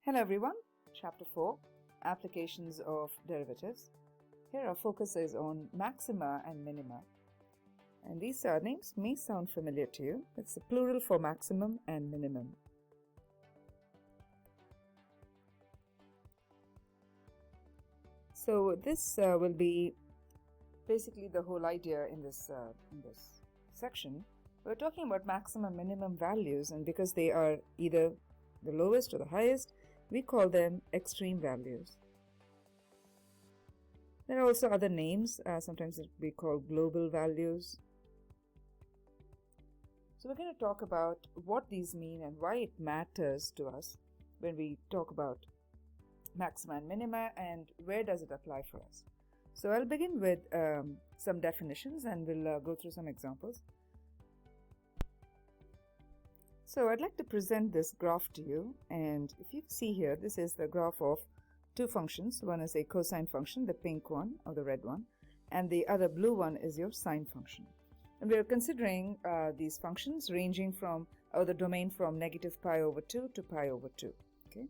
Hello everyone, Chapter 4, Applications of Derivatives. Here our focus is on maxima and minima. And these names may sound familiar to you. It's the plural for maximum and minimum. So this will be basically the whole idea in this section. We're talking about maximum and minimum values, and because they are either the lowest or the highest, we call them extreme values. There are also other names. Sometimes it will be called global values. So we're going to talk about what these mean and why it matters to us when we talk about maxima and minima, and where does it apply for us. So I'll begin with some definitions, and we'll go through some examples. So I'd like to present this graph to you, and if you see here, this is the graph of two functions. One is a cosine function, the pink one or the red one, and the other blue one is your sine function. And we are considering these functions ranging from, or the domain from negative pi over 2 to pi over 2. Okay.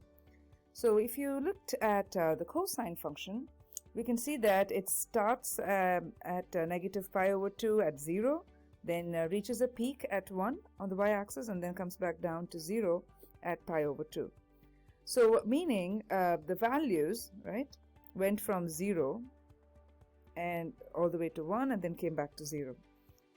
So if you looked at the cosine function, we can see that it starts at negative pi over 2 at 0, then reaches a peak at 1 on the y-axis, and then comes back down to 0 at pi over 2. So meaning the values, right, went from 0 and all the way to 1 and then came back to 0.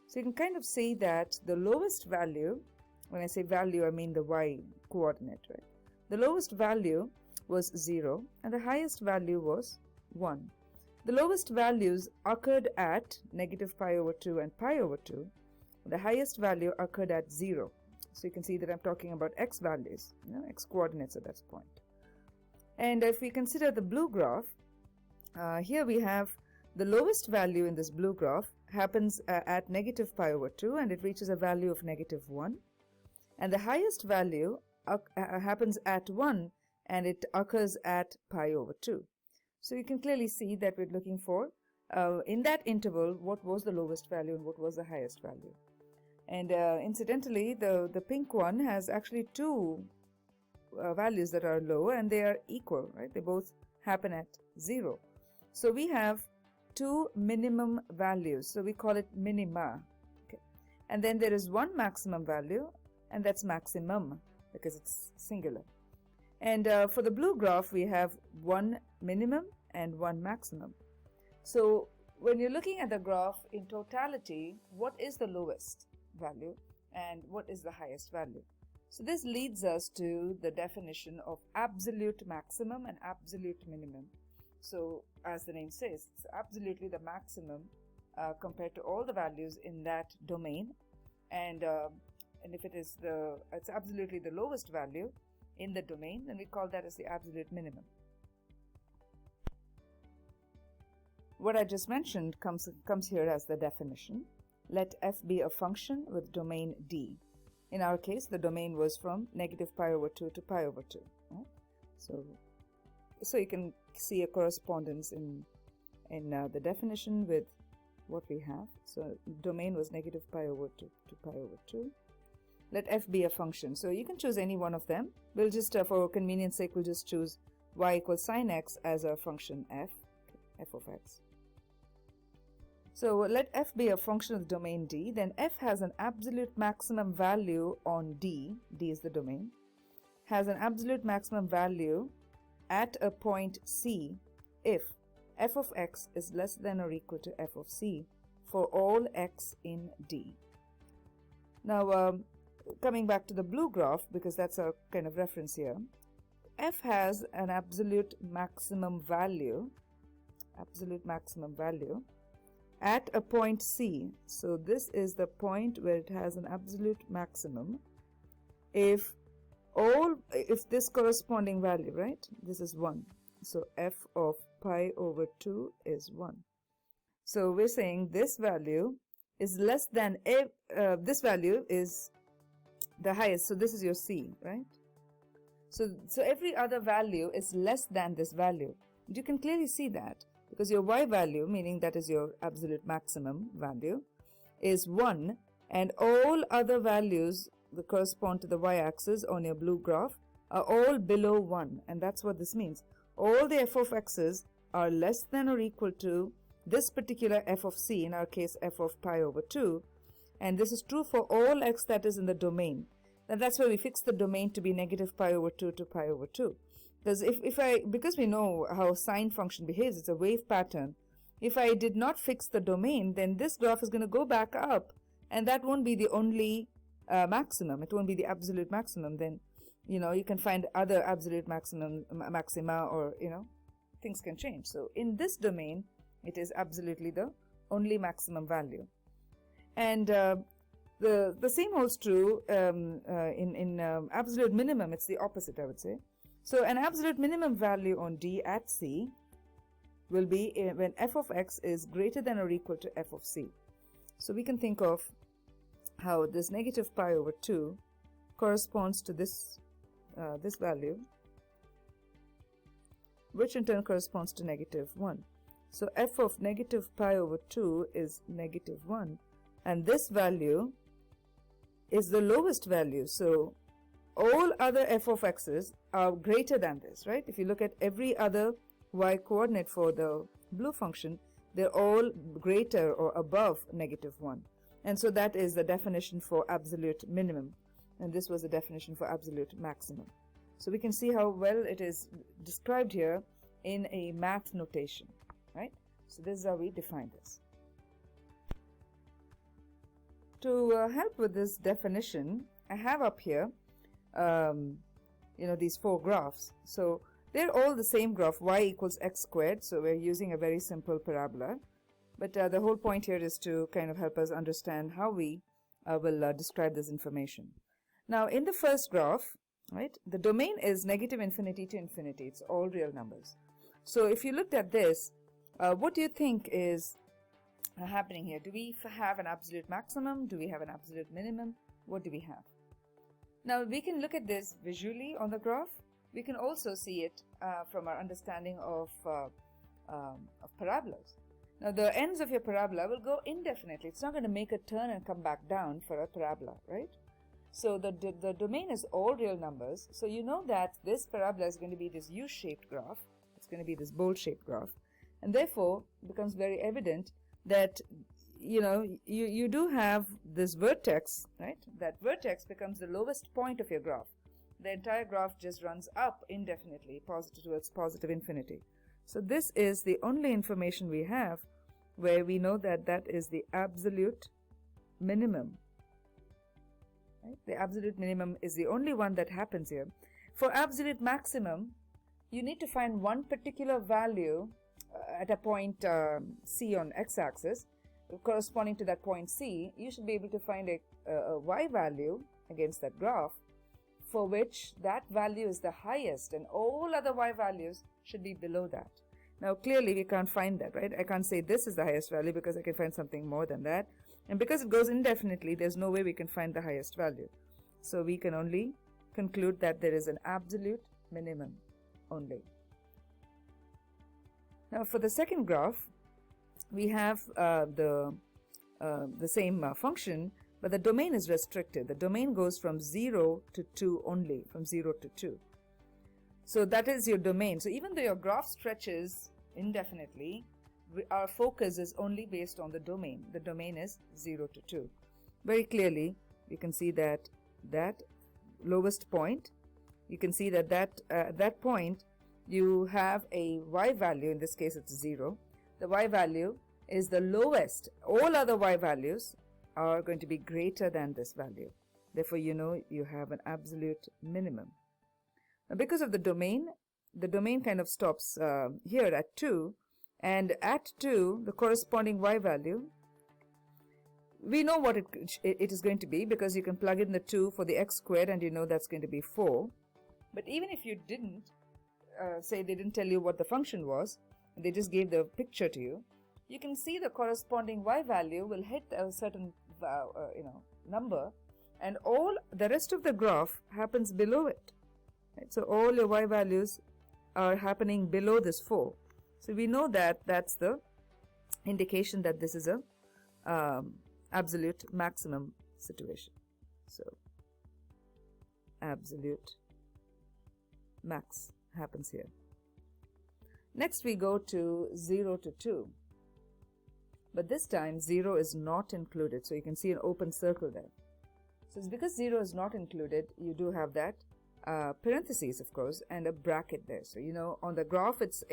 So you can kind of see that the lowest value, when I say value I mean the y coordinate, right, the lowest value was 0 and the highest value was 1. The lowest values occurred at negative pi over 2 and pi over 2. The highest value occurred at 0. So you can see that I'm talking about x values, x coordinates at that point. And if we consider the blue graph, here we have the lowest value in this blue graph happens at negative pi over 2, and it reaches a value of negative 1. And the highest value happens at 1, and it occurs at pi over 2. So you can clearly see that we're looking for, in that interval, what was the lowest value and what was the highest value. And incidentally, the pink one has actually two values that are low, and they are equal, right? They both happen at 0. So we have two minimum values. So we call it minima. Okay. And then there is one maximum value, and that's maximum because it's singular. And for the blue graph, we have one minimum and one maximum. So when you're looking at the graph in totality, what is the lowest value and what is the highest value? So this leads us to the definition of absolute maximum and absolute minimum. So as the name says, it's absolutely the maximum compared to all the values in that domain, and if it's absolutely the lowest value in the domain, then we call that as the absolute minimum. What I just mentioned comes here as the definition. Let f be a function with domain D. In our case, the domain was from negative pi over 2 to pi over 2. Right? So you can see a correspondence in the definition with what we have. So domain was negative pi over 2 to pi over 2. Let f be a function. So you can choose any one of them. We'll just, for convenience sake, we'll just choose y equals sine x as a function f of x. So let f be a function of the domain D. Then f has an absolute maximum value on D. D is the domain. Has an absolute maximum value at a point C if f of x is less than or equal to f of c for all x in D. Now, coming back to the blue graph, because that's our kind of reference here, f has an absolute maximum value at a point C. So this is the point where it has an absolute maximum if this corresponding value, right, this is 1. So f of pi over 2 is 1. So we're saying this value is less than this value is the highest, so this is your C, right? So every other value is less than this value. And you can clearly see that because your y value, meaning that is your absolute maximum value, is 1, and all other values that correspond to the y-axis on your blue graph are all below 1, and that's what this means. All the f of x's are less than or equal to this particular f of c, in our case f of pi over 2, and this is true for all x that is in the domain. And that's why we fix the domain to be negative pi over 2 to pi over 2. Because because we know how sine function behaves, it's a wave pattern. If I did not fix the domain, then this graph is going to go back up, and that won't be the only maximum. It won't be the absolute maximum. Then, you can find other absolute maxima, or, things can change. So in this domain, it is absolutely the only maximum value. And the same holds true in absolute minimum. It's the opposite, I would say. So an absolute minimum value on D at C will be when f of x is greater than or equal to f of c. So we can think of how this negative pi over 2 corresponds to this value, which in turn corresponds to negative 1. So f of negative pi over 2 is negative 1, and this value is the lowest value. So all other f of x's are greater than this, right? If you look at every other y coordinate for the blue function, they're all greater or above negative 1. And so that is the definition for absolute minimum, and this was the definition for absolute maximum. So we can see how well it is described here in a math notation, right? So this is how we define this. To help with this definition, I have up here these 4 graphs. So they're all the same graph, y equals x squared, so we're using a very simple parabola. But the whole point here is to kind of help us understand how we will describe this information. Now, in the first graph, right, the domain is negative infinity to infinity. It's all real numbers. So if you looked at this, what do you think is happening here? Do we have an absolute maximum? Do we have an absolute minimum? What do we have? Now, we can look at this visually on the graph. We can also see it from our understanding of parabolas. Now, the ends of your parabola will go indefinitely. It's not going to make a turn and come back down for a parabola, right? So the domain is all real numbers. So you know that this parabola is going to be this U-shaped graph. It's going to be this bowl-shaped graph. And therefore, it becomes very evident that, you do have this vertex, right? That vertex becomes the lowest point of your graph. The entire graph just runs up indefinitely, towards positive infinity. So this is the only information we have where we know that that is the absolute minimum. Right? The absolute minimum is the only one that happens here. For absolute maximum, you need to find one particular value at a point C on x-axis. Corresponding to that point C, you should be able to find a y value against that graph for which that value is the highest, and all other y values should be below that. Now, clearly, we can't find that, right? I can't say this is the highest value because I can find something more than that. And because it goes indefinitely, there's no way we can find the highest value. So we can only conclude that there is an absolute minimum only. Now, for the second graph, we have the same function, but the domain is restricted. The domain goes from 0 to 2 only, from 0 to 2. So that is your domain. So even though your graph stretches indefinitely, our focus is only based on the domain. The domain is 0 to 2. Very clearly, you can see that lowest point, you can see that that point, you have a y value. In this case, it's 0. The y value is the lowest. All other y values are going to be greater than this value. Therefore, you have an absolute minimum. Now, because of the domain kind of stops here at 2, and at 2, the corresponding y value, we know what it is going to be because you can plug in the 2 for the x squared, and you know that's going to be 4. But even if you didn't, say they didn't tell you what the function was, they just gave the picture to you, you can see the corresponding y value will hit a certain number, and all the rest of the graph happens below it. Right? So all your y values are happening below this 4. So we know that that's the indication that this is a absolute maximum situation. So absolute max happens here. Next we go to 0 to 2. But this time 0 is not included. So you can see an open circle there. So it's because 0 is not included, you do have that parentheses, of course, and a bracket there. So, you know, on the graph it's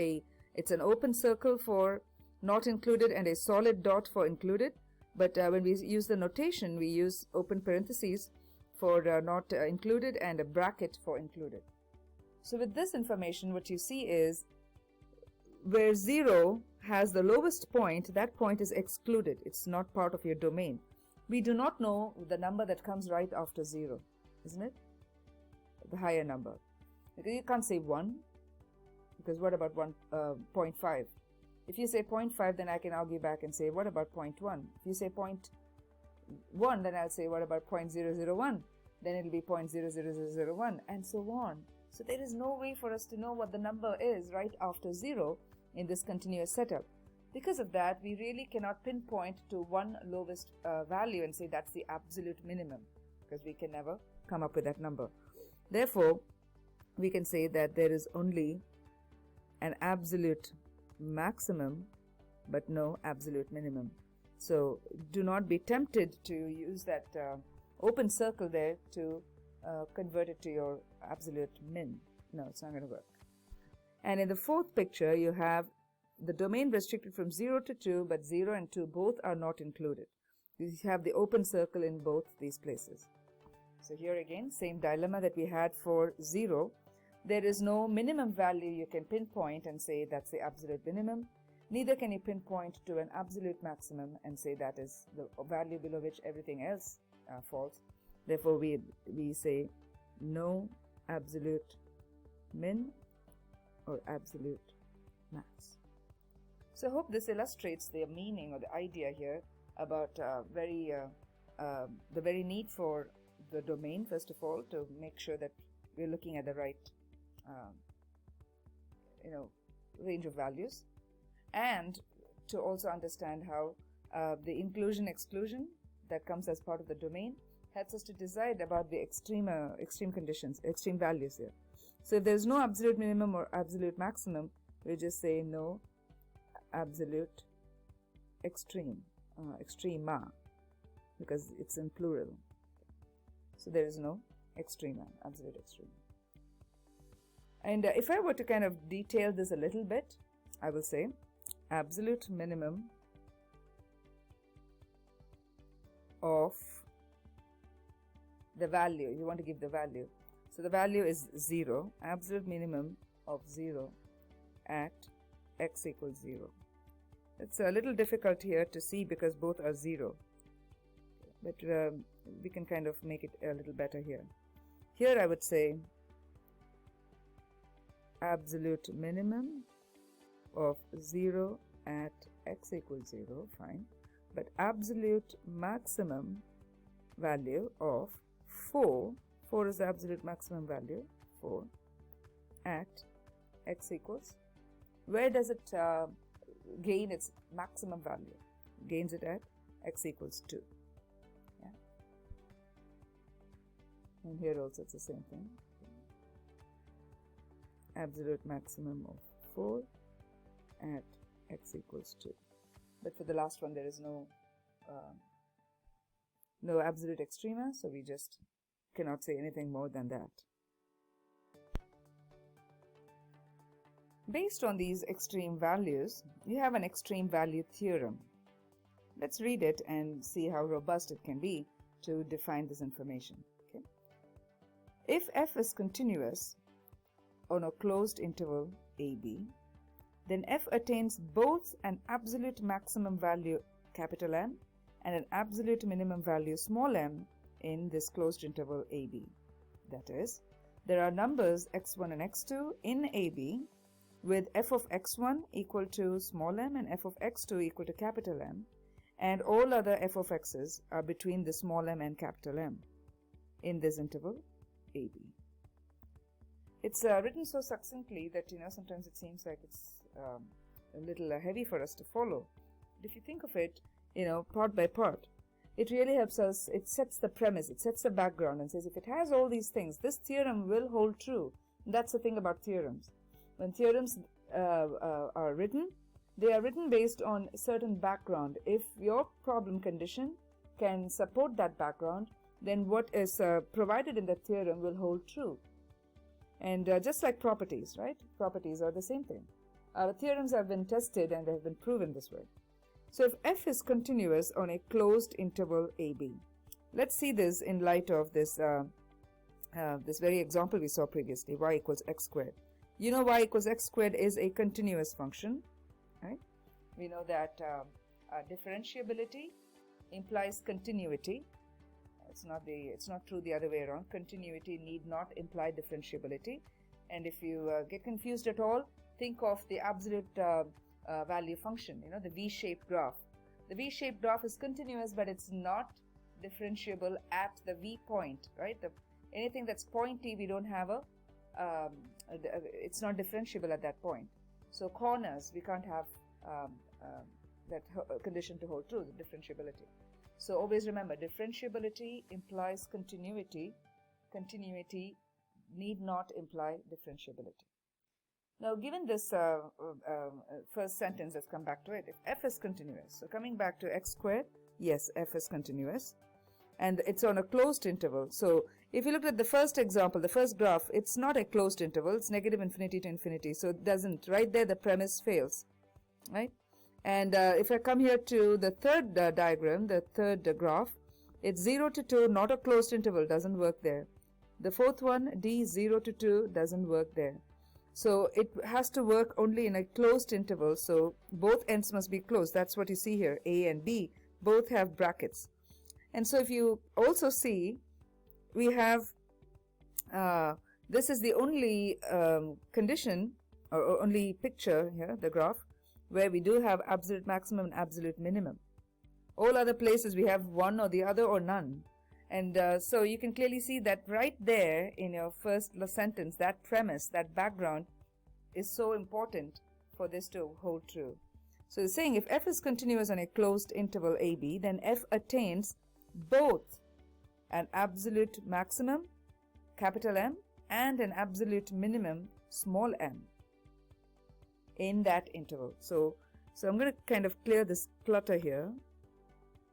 an open circle for not included and a solid dot for included. But when we use the notation, we use open parentheses for not included and a bracket for included. So with this information, what you see is where 0 has the lowest point, that point is excluded. It's not part of your domain. We do not know the number that comes right after 0, isn't it? The higher number. You can't say 1, because what about 0.5? If you say 0.5, then I can argue back and say, what about 0.1? If you say 0.1, then I'll say, what about 0.001? Then it'll be 0.00001, and so on. So there is no way for us to know what the number is right after 0 in this continuous setup. Because of that, we really cannot pinpoint to one lowest value and say that's the absolute minimum, because we can never come up with that number. Therefore, we can say that there is only an absolute maximum but no absolute minimum. So do not be tempted to use that open circle there to convert it to your absolute min. No, it's not going to work. And in the fourth picture, you have the domain restricted from 0 to 2, but 0 and 2 both are not included. You have the open circle in both these places. So here again, same dilemma that we had for 0. There is no minimum value you can pinpoint and say that's the absolute minimum. Neither can you pinpoint to an absolute maximum and say that is the value below which everything else falls. Therefore, we say no absolute min or absolute max. So I hope this illustrates the meaning or the idea here about the very need for the domain, first of all, to make sure that we're looking at the right range of values, and to also understand how the inclusion exclusion that comes as part of the domain helps us to decide about the extreme conditions, extreme values here. So if there's no absolute minimum or absolute maximum, we just say no absolute extrema, because it's in plural. So there is no extrema, absolute extrema. And if I were to kind of detail this a little bit, I will say absolute minimum of the value. You want to give the value. So the value is 0, absolute minimum of 0 at x equals 0. It's a little difficult here to see because both are 0. But we can kind of make it a little better here. Here I would say absolute minimum of 0 at x equals 0, fine. But absolute maximum value of 4 is the absolute maximum value, 4, at x equals, where does it gain its maximum value? Gains it at x equals 2. Yeah. And here also it's the same thing. Absolute maximum of 4 at x equals 2. But for the last one, there is no absolute extrema, so we just cannot say anything more than that. Based on these extreme values, you have an extreme value theorem. Let's read it and see how robust it can be to define this information. Okay? If f is continuous on a closed interval AB, then f attains both an absolute maximum value capital M and an absolute minimum value small m in this closed interval AB. That is, there are numbers x1 and x2 in AB with f of x1 equal to small m and f of x2 equal to capital M, and all other f of x's are between the small m and capital M in this interval AB. It's written so succinctly that sometimes it seems like it's a little heavy for us to follow. But if you think of it, part by part, it really helps us. It sets the premise, it sets the background and says if it has all these things, this theorem will hold true That's the thing about theorems. When theorems are written, they are written based on certain background. If your problem condition can support that background, then what is provided in the theorem will hold true. And just like properties, right? Properties are the same thing. Theorems have been tested and have been proven this way. So if f is continuous on a closed interval AB, let's see this in light of this this very example we saw previously, y equals x squared. You know y equals x squared is a continuous function, right? We know that differentiability implies continuity. It's not true the other way around. Continuity need not imply differentiability. And if you get confused at all, think of the absolute value function, you know, the V-shaped graph. The V-shaped graph is continuous, but it's not differentiable at the V point, right? Anything that's pointy, we don't have it's not differentiable at that point. So corners, we can't have that condition to hold true, the differentiability. So always remember, differentiability implies continuity. Continuity need not imply differentiability. Now, given this first sentence, let's come back to it. If f is continuous, so coming back to x squared, yes, f is continuous. And it's on a closed interval. So if you look at the first example, the first graph, it's not a closed interval. It's negative infinity to infinity. So it doesn't, right there, the premise fails, right? And if I come here to the third diagram, the third graph, it's 0 to 2, not a closed interval, doesn't work there. The fourth one, d 0 to 2, doesn't work there. So it has to work only in a closed interval. So both ends must be closed. That's what you see here. A and B both have brackets. And so if you also see, we have, this is the only condition or only picture here, the graph, where we do have absolute maximum and absolute minimum. All other places we have one or the other or none. And so you can clearly see that right there in your first sentence, that premise, that background is so important for this to hold true. So it's saying if f is continuous on a closed interval AB, then f attains both an absolute maximum, capital M, and an absolute minimum, small m, in that interval. So I'm going to kind of clear this clutter here,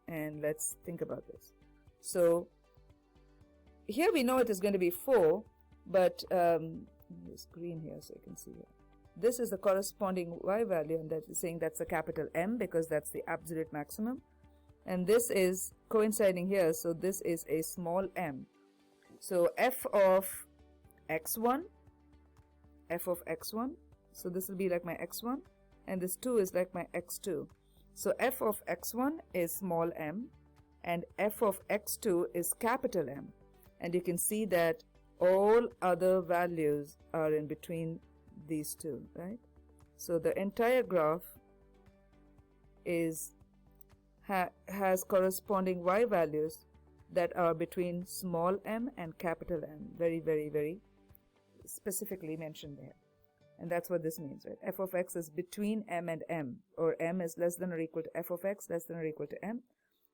and let's think about this. So here we know it is going to be 4, but this green here so you can see here. This is the corresponding y value, and that is saying that's a capital M because that's the absolute maximum. And this is coinciding here, so this is a small m. So f of x1, so this will be like my x1, and this 2 is like my x2. So f of x1 is small m, and f of x2 is capital M. And you can see that all other values are in between these two, right? So the entire graph is has corresponding y values that are between small m and capital M. Very, very, very specifically mentioned there. And that's what this means, right? F of x is between m and m, or m is less than or equal to f of x, less than or equal to m,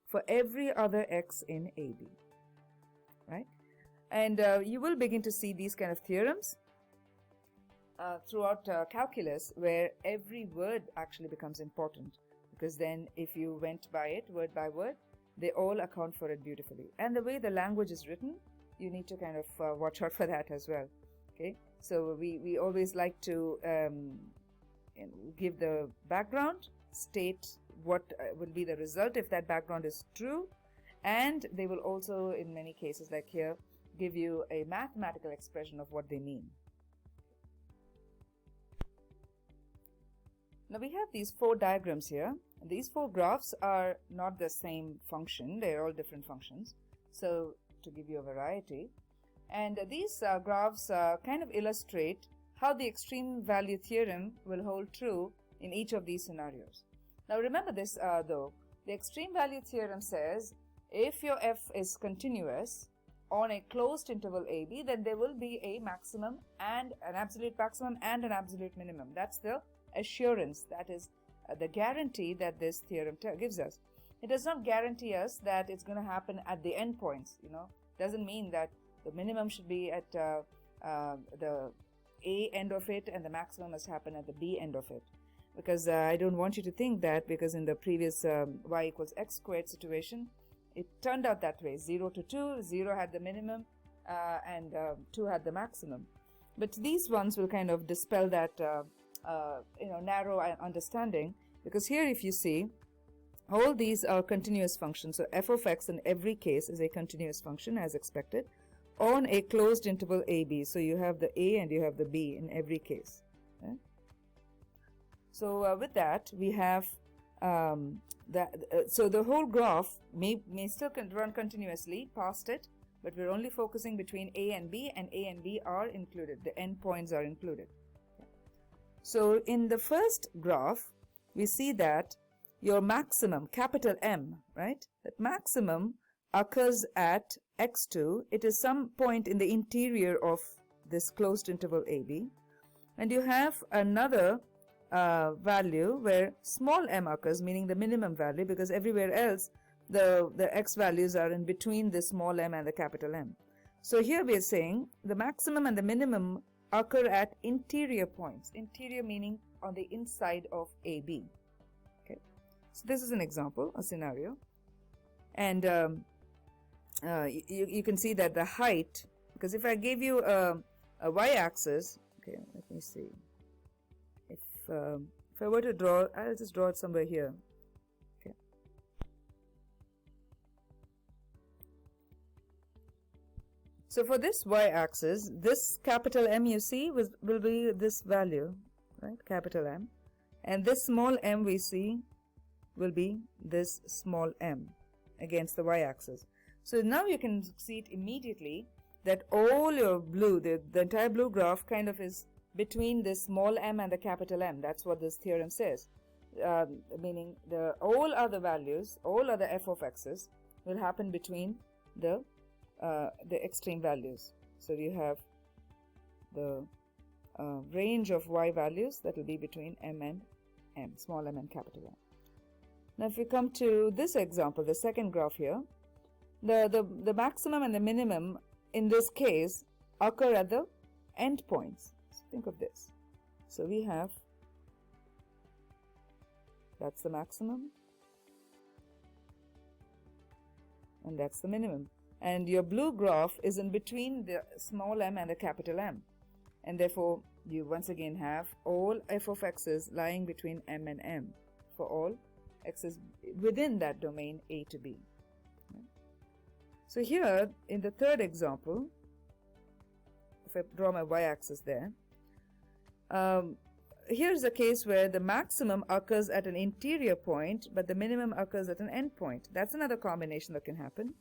for every other x in AB, right? And you will begin to see these kind of theorems throughout calculus, where every word actually becomes important, because then if you went by it word by word, they all account for it beautifully. And the way the language is written, you need to kind of watch out for that as well. Okay, so we always like to give the background, state what will be the result if that background is true, and they will also, in many cases like here, give you a mathematical expression of what they mean. Now we have these 4 diagrams here. These 4 graphs are not the same function, they are all different functions, so to give you a variety. And these graphs kind of illustrate how the extreme value theorem will hold true in each of these scenarios. Now remember this though, the extreme value theorem says if your f is continuous on a closed interval AB, then there will be a maximum and an absolute maximum and an absolute minimum. That's the assurance, that is the guarantee that this theorem gives us. It does not guarantee us that it's going to happen at the endpoints, you know. Doesn't mean that the minimum should be at the A end of it and the maximum must happen at the B end of it. Because I don't want you to think that, because in the previous y equals x squared situation, it turned out that way. 0 to 2, 0 had the minimum and 2 had the maximum. But these ones will kind of dispel that narrow understanding, because here if you see, all these are continuous functions. So f of x in every case is a continuous function as expected on a closed interval AB. So you have the A and you have the B in every case. Okay? So with that, we have so the whole graph may still run continuously past it, but we're only focusing between A and B are included. The endpoints are included. Okay. So in the first graph, we see that your maximum, capital M, right? That maximum occurs at x2. It is some point in the interior of this closed interval AB. And you have another value where small m occurs, meaning the minimum value, because everywhere else the x values are in between the small m and the capital M. So here we are saying the maximum and the minimum occur at interior points. Interior meaning on the inside of AB. Okay, so this is an example, a scenario, and you can see that the height, because if I gave you a y-axis, okay, let me see. If I were to draw, I'll just draw it somewhere here. Okay. So for this y-axis, this capital M you see will be this value, right? Capital M, and this small m we see will be this small m against the y-axis. So now you can see it immediately that all your blue, the entire blue graph kind of is between the small m and the capital M. That's what this theorem says. Meaning all other values, all other f of x's will happen between the extreme values. So you have the range of y values that will be between m and m, small m and capital M. Now if we come to this example, the second graph here, the maximum and the minimum in this case occur at the endpoints. Think of this. So we have, that's the maximum and that's the minimum, and your blue graph is in between the small m and the capital M, and therefore you once again have all f of x's lying between m and m for all x's within that domain A to B. So here in the third example, if I draw my y-axis there, here's a case where the maximum occurs at an interior point, but the minimum occurs at an endpoint. That's another combination that can happen.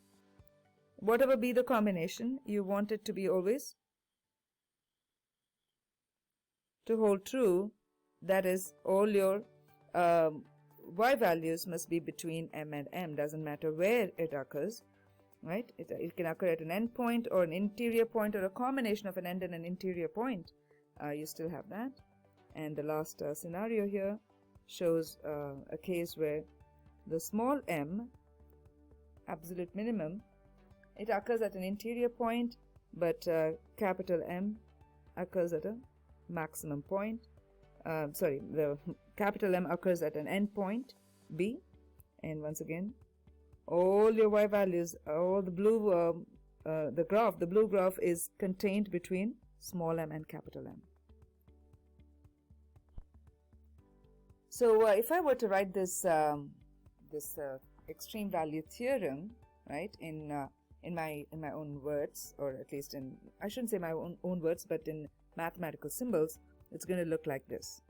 Whatever be the combination, you want it to be always to hold true. That is, all your y values must be between m and m. Doesn't matter where it occurs, right? It can occur at an endpoint or an interior point or a combination of an end and an interior point. You still have that. And the last scenario here shows a case where the small m, absolute minimum, it occurs at an interior point, but capital M occurs at a maximum point. The capital M occurs at an endpoint B, and once again all your y values, all the blue the blue graph is contained between small m and capital M. So if I were to write this extreme value theorem, right, in my own words, or at least in, I shouldn't say my own words, but in mathematical symbols, it's going to look like this.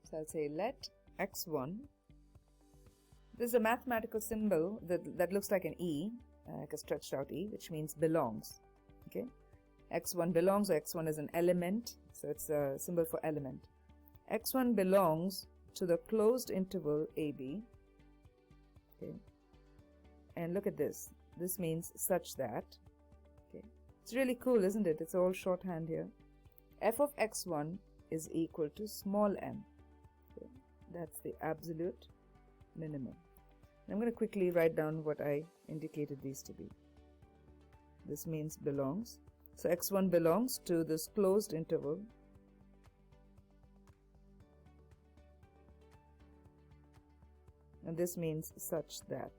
So I'll say let x1, this is a mathematical symbol that looks like an E, like a stretched out E, which means belongs. Okay, x1 belongs, or x1 is an element, so it's a symbol for element. x1 belongs to the closed interval AB. Okay, and look at this. This means such that. Okay, it's really cool, isn't it? It's all shorthand here. F of x1 is equal to small m. Okay, that's the absolute minimum. I'm going to quickly write down what I indicated these to be. This means belongs. So x1 belongs to this closed interval and this means such that.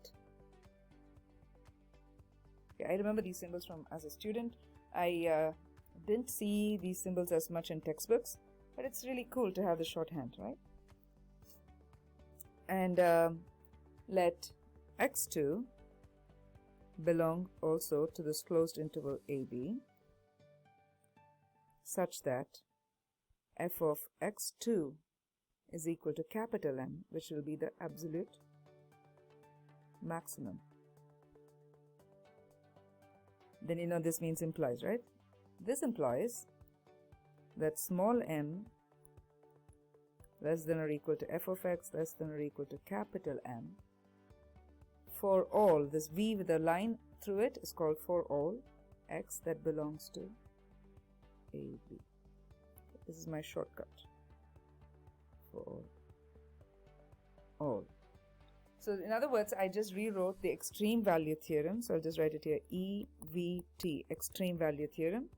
Okay, I remember these symbols from as a student. I didn't see these symbols as much in textbooks, but it's really cool to have the shorthand, right? And let x2 belong also to this closed interval AB such that f of x2 is equal to capital M, which will be the absolute maximum. Then you know this means implies, right? This implies that small m less than or equal to f of x less than or equal to capital M for all, this V with a line through it is called for all x that belongs to AB. This is my shortcut for all. So in other words, I just rewrote the extreme value theorem. So I'll just write it here, EVT, extreme value theorem,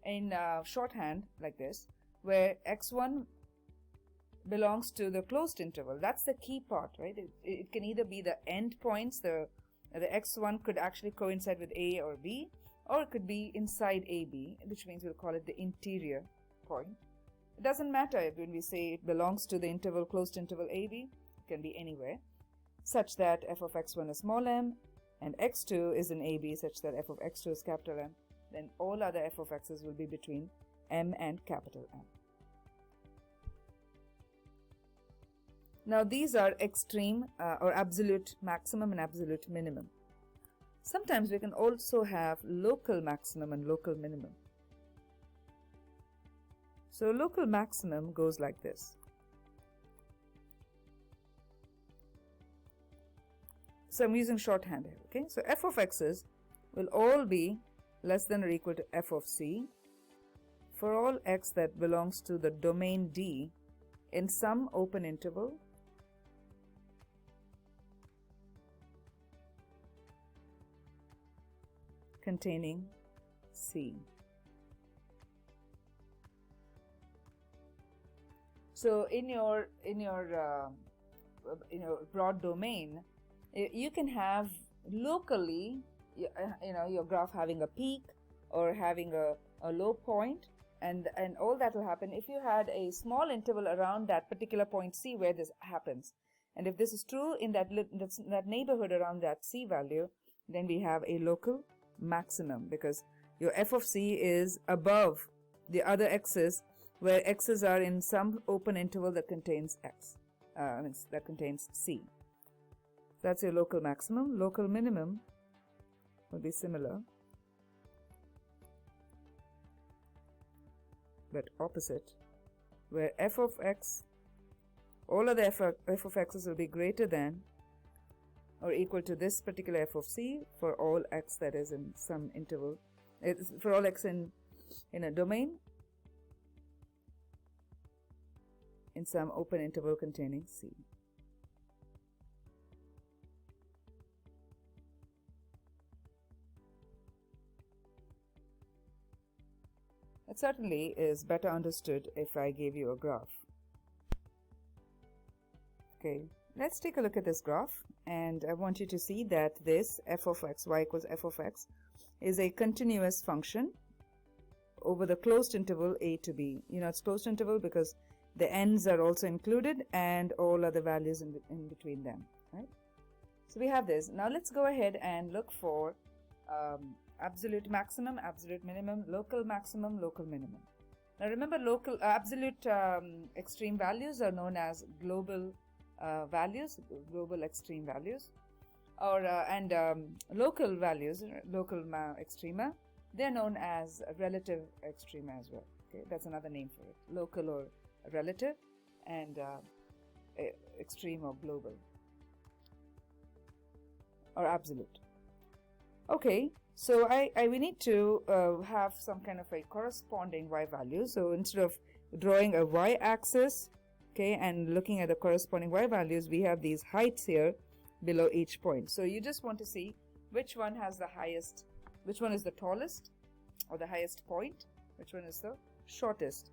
in shorthand like this, where x1 belongs to the closed interval. That's the key part, right? It can either be the endpoints, the x1 could actually coincide with A or B, or it could be inside AB, which means we'll call it the interior point. It doesn't matter when we say it belongs to the interval, closed interval AB, it can be anywhere, such that f of x1 is small m and x2 is in AB such that f of x2 is capital M, then all other f of x's will be between m and capital M. Now these are extreme or absolute maximum and absolute minimum. Sometimes we can also have local maximum and local minimum. So local maximum goes like this. So I'm using shorthand here, okay? So f of x's will all be less than or equal to f of c for all x that belongs to the domain D in some open interval containing C. So in your broad domain, you can have locally, your graph having a peak or having a low point, and all that will happen if you had a small interval around that particular point C where this happens. And if this is true in that neighborhood around that C value, then we have a local maximum, because your f of c is above the other x's where x's are in some open interval that contains x, that contains c. That's your local maximum. Local minimum will be similar but opposite, where f of x, all other f of x's will be greater than or equal to this particular f of c for all x that is in some interval, for all x in a domain in some open interval containing c. It certainly is better understood if I gave you a graph. Okay, let's take a look at this graph, and I want you to see that this f of x, y equals f of x, is a continuous function over the closed interval a to b. It's closed interval because the ends are also included and all other values in between them, right? So we have this. Now let's go ahead and look for absolute maximum, absolute minimum, local maximum, local minimum. Now remember, local absolute extreme values are known as global values, global extreme values, or local values, local extrema, they're known as relative extrema as well. Okay, that's another name for it, local or relative, and extreme or global or absolute. Okay, so we need to have some kind of a corresponding y value. So instead of drawing a y-axis, okay, and looking at the corresponding y values, we have these heights here below each point. So you just want to see which one has the highest, which one is the tallest, or the highest point, which one is the shortest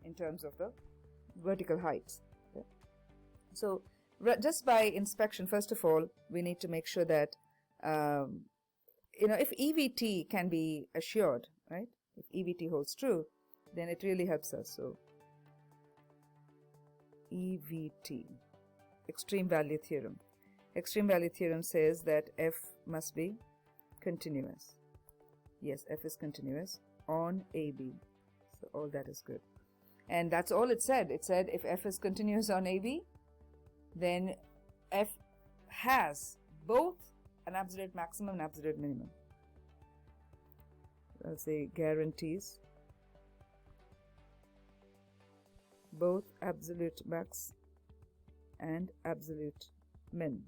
in terms of the vertical heights. Okay. So just by inspection, first of all, we need to make sure that if EVT can be assured, right? If EVT holds true, then it really helps us. So EVT, Extreme Value Theorem. Extreme Value Theorem says that f must be continuous. Yes, f is continuous on AB. So all that is good. And that's all it said. It said if f is continuous on AB, then f has both an absolute maximum and absolute minimum. I'll say guarantees both absolute max and absolute min.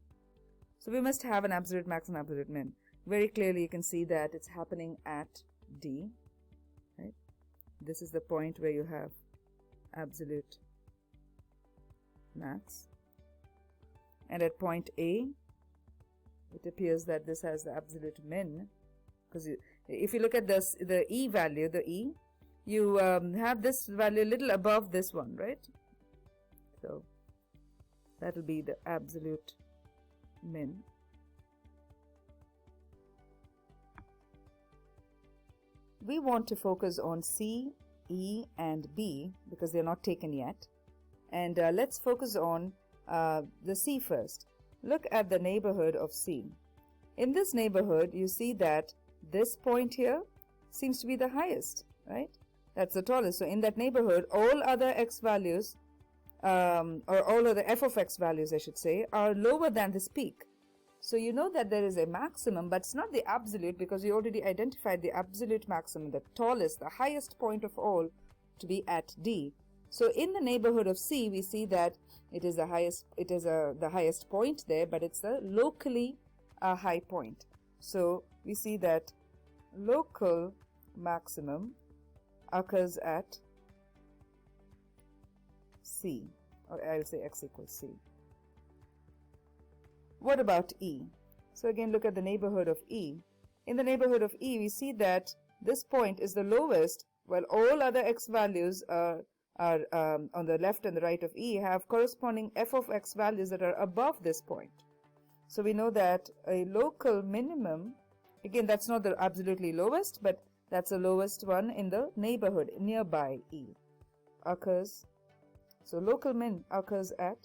So we must have an absolute max and absolute min. Very clearly you can see that it's happening at D, right? This is the point where you have absolute max, and at point A it appears that this has the absolute min, because if you look at this, the E value, you have this value a little above this one, right? So that will be the absolute min. We want to focus on C, E and B because they're not taken yet, and let's focus on the C first. Look at the neighborhood of C. In this neighborhood you see that this point here seems to be the highest, right? That's the tallest. So in that neighborhood all other x values or all other f of x values I should say are lower than this peak. So you know that there is a maximum, but it's not the absolute because we already identified the absolute maximum, the tallest, the highest point of all, to be at D. So in the neighborhood of C, we see that it is the highest. It is the highest point there, but it's a locally high point. So we see that local maximum occurs at C, or I'll say x equals C. What about E? So again, look at the neighborhood of E. In the neighborhood of E, we see that this point is the lowest, while all other x values are on the left and the right of E have corresponding f of x values that are above this point. So we know that a local minimum, again that's not the absolutely lowest, but that's the lowest one in the neighborhood nearby E occurs. So local min occurs at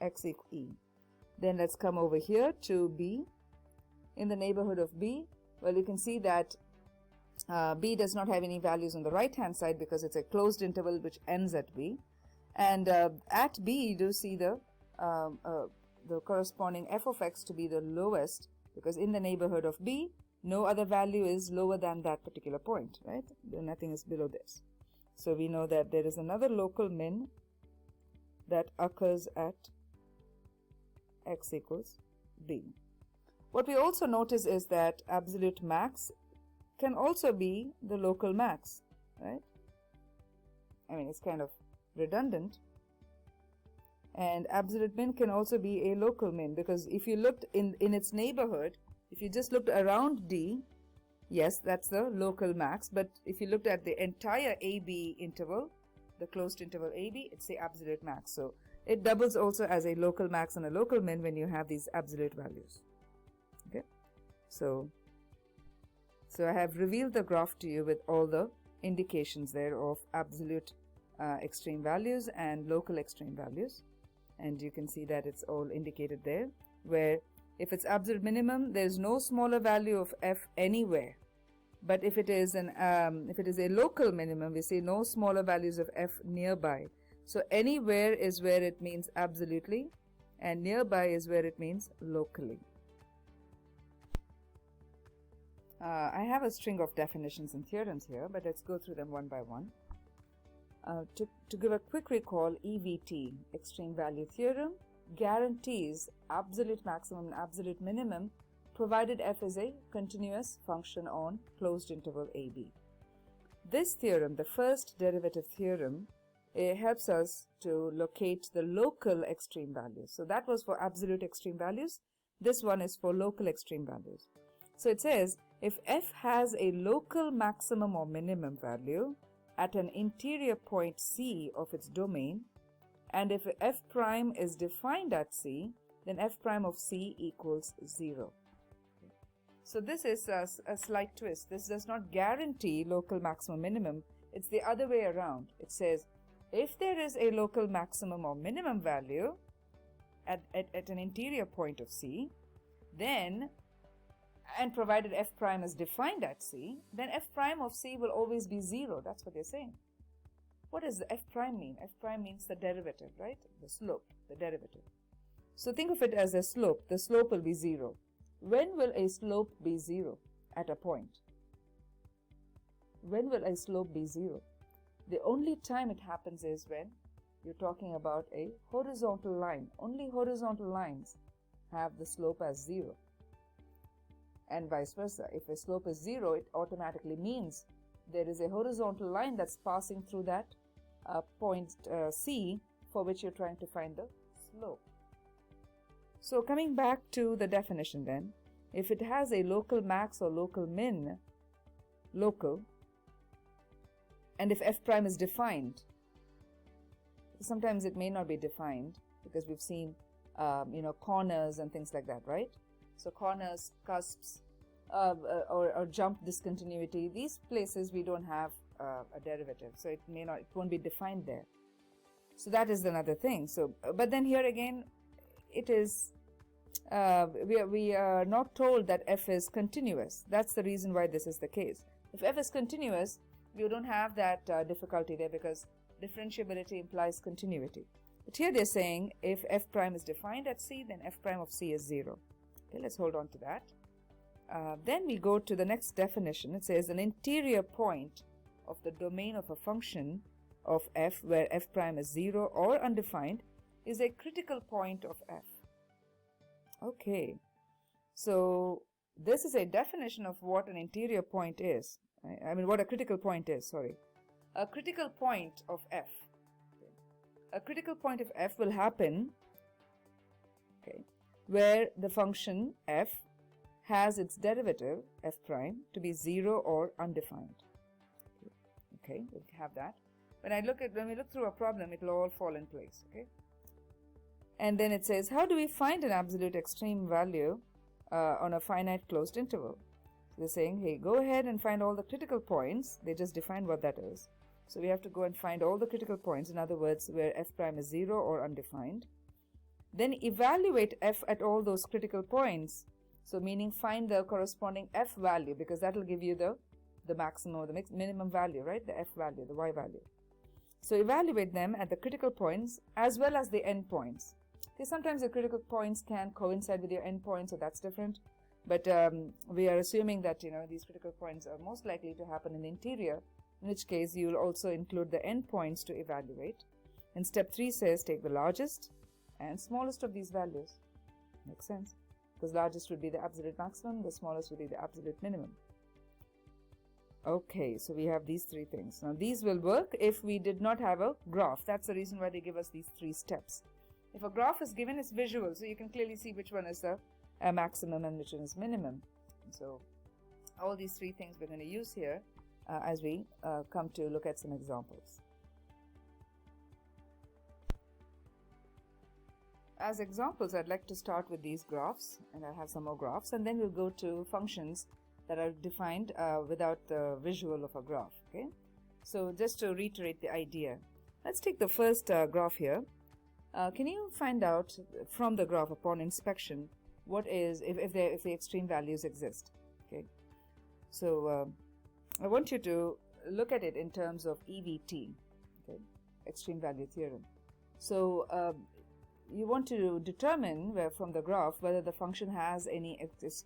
x equals E. Then let's come over here to B. In the neighborhood of B, well, you can see that B does not have any values on the right hand side because it's a closed interval which ends at B. And at B you do see the corresponding f of x to be the lowest, because in the neighborhood of B no other value is lower than that particular point, right? Nothing is below this. So we know that there is another local min that occurs at x equals B. What we also notice is that absolute max can also be the local max, right? I mean, it's kind of redundant. And absolute min can also be a local min, because if you looked in its neighborhood, if you just looked around D, yes, that's the local max, but if you looked at the entire AB interval, the closed interval AB, it's the absolute max. So it doubles also as a local max and a local min when you have these absolute values. Okay, so I have revealed the graph to you with all the indications there of absolute extreme values and local extreme values, and you can see that it's all indicated there, where if it's absolute minimum there's no smaller value of f anywhere, but if it is a local minimum, we see no smaller values of f nearby. So anywhere is where it means absolutely, and nearby is where it means locally. I have a string of definitions and theorems here, but let's go through them one by one. To give a quick recall, EVT, Extreme Value Theorem, guarantees absolute maximum and absolute minimum provided f is a continuous function on closed interval AB. This theorem, the first derivative theorem, it helps us to locate the local extreme values. So that was for absolute extreme values. This one is for local extreme values. So it says if f has a local maximum or minimum value at an interior point C of its domain, and if f prime is defined at C, then f prime of C equals 0. So this is a slight twist. This does not guarantee local maximum minimum. It's the other way around. It says if there is a local maximum or minimum value at an interior point of C, then, and provided f prime is defined at C, then f prime of C will always be 0. That's what they're saying. What does the f prime mean? F prime means the derivative, right? The slope, the derivative. So think of it as a slope. The slope will be 0. When will a slope be 0 at a point? When will a slope be 0? The only time it happens is when you're talking about a horizontal line. Only horizontal lines have the slope as 0. And vice versa. If a slope is 0, it automatically means there is a horizontal line that's passing through that point C for which you're trying to find the slope. So coming back to the definition then, if it has a local max or local min, local, and if f prime is defined, sometimes it may not be defined because we've seen corners and things like that, right? So corners, cusps, or jump discontinuity, these places we don't have a derivative, so it won't be defined there. So that is another thing. So, but then here again, it is we are not told that f is continuous. That's the reason why this is the case. If f is continuous, you don't have that difficulty there because differentiability implies continuity. But here they're saying if f prime is defined at C, then f prime of C is 0. Okay, let's hold on to that. Then we go to the next definition. It says an interior point of the domain of a function of f where f prime is 0 or undefined is a critical point of f. Okay, so this is a definition of what an interior point is. I mean what a critical point is, sorry. A critical point of f. A critical point of f will happen, okay, where the function f has its derivative, f prime, to be 0 or undefined. Okay, we have that. When we look through a problem, it will all fall in place, okay? And then it says, how do we find an absolute extreme value on a finite closed interval? So they're saying, hey, go ahead and find all the critical points. They just define what that is. So we have to go and find all the critical points, in other words, where f prime is 0 or undefined. Then evaluate f at all those critical points. So meaning find the corresponding f value, because that will give you the maximum or the minimum value, right? The f value, the y value. So evaluate them at the critical points as well as the endpoints. Okay, sometimes the critical points can coincide with your endpoints, so that's different. But we are assuming that these critical points are most likely to happen in the interior, in which case you will also include the endpoints to evaluate. And step 3 says take the largest and smallest of these values. Makes sense, because largest would be the absolute maximum, the smallest would be the absolute minimum. Okay, so we have these 3 things. Now these will work if we did not have a graph. That's the reason why they give us these 3 steps. If a graph is given, it's visual, so you can clearly see which one is the maximum and which one is minimum. So all these 3 things we're going to use here as we come to look at some examples. As examples, I'd like to start with these graphs, and I have some more graphs, and then we'll go to functions that are defined without the visual of a graph. Okay, so just to reiterate the idea, let's take the first graph here. Can you find out from the graph upon inspection what is if the extreme values exist? Okay, so I want you to look at it in terms of EVT, okay, Extreme Value Theorem. So you want to determine from the graph whether the function has any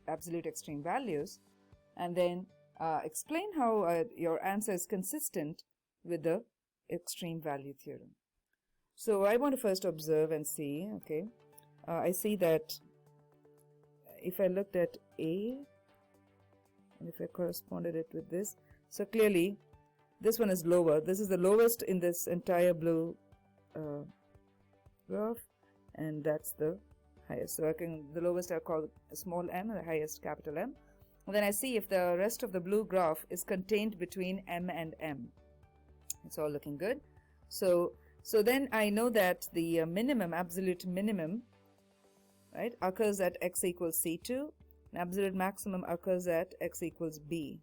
absolute extreme values, and then explain how your answer is consistent with the Extreme Value Theorem. So I want to first observe and see, okay, I see that if I looked at A, and if I corresponded it with this, so clearly this one is lower. This is the lowest in this entire blue graph, and that's the highest. So the lowest I call a small m, and the highest capital M. Then I see if the rest of the blue graph is contained between M and M. It's all looking good. So then I know that the minimum, absolute minimum, right, occurs at x equals C2, and absolute maximum occurs at x equals B.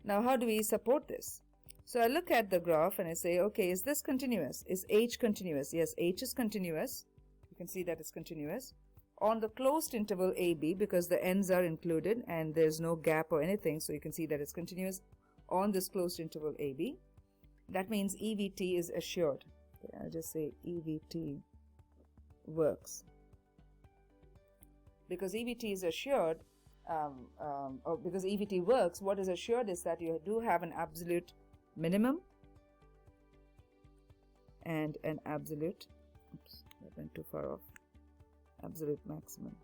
Now how do we support this? So I look at the graph and I say, okay, is this continuous? Is H continuous? Yes, H is continuous. You can see that it's continuous on the closed interval AB because the ends are included and there's no gap or anything, so you can see that it's continuous on this closed interval AB. That means EVT is assured. Okay, I'll just say EVT works. Because EVT is assured, or because EVT works, what is assured is that you do have an absolute minimum and an absolute, oops, that went too far off, absolute maximum,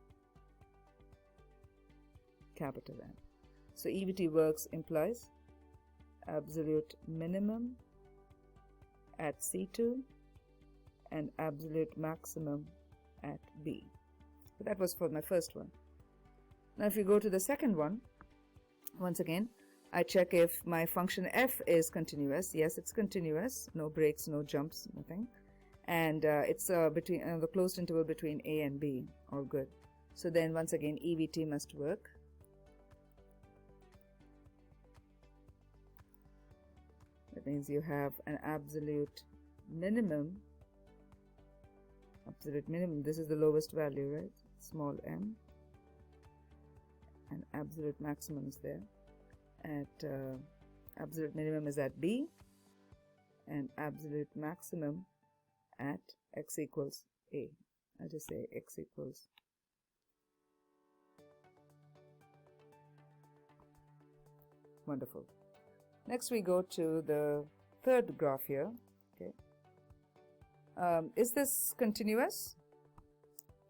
capital M. So EVT works implies absolute minimum at C2 and absolute maximum at B. So that was for my first one. Now if you go to the second one, once again I check if my function f is continuous. Yes, it's continuous, no breaks, no jumps, nothing. And it's between the closed interval between A and B, all good. So then once again EVT must work. That means you have an absolute minimum, this is the lowest value, right, small m, and absolute maximum is there at absolute minimum is at B, and absolute maximum at x equals A. I'll just say x equals wonderful. Next we go to the third graph here. Okay, is this continuous?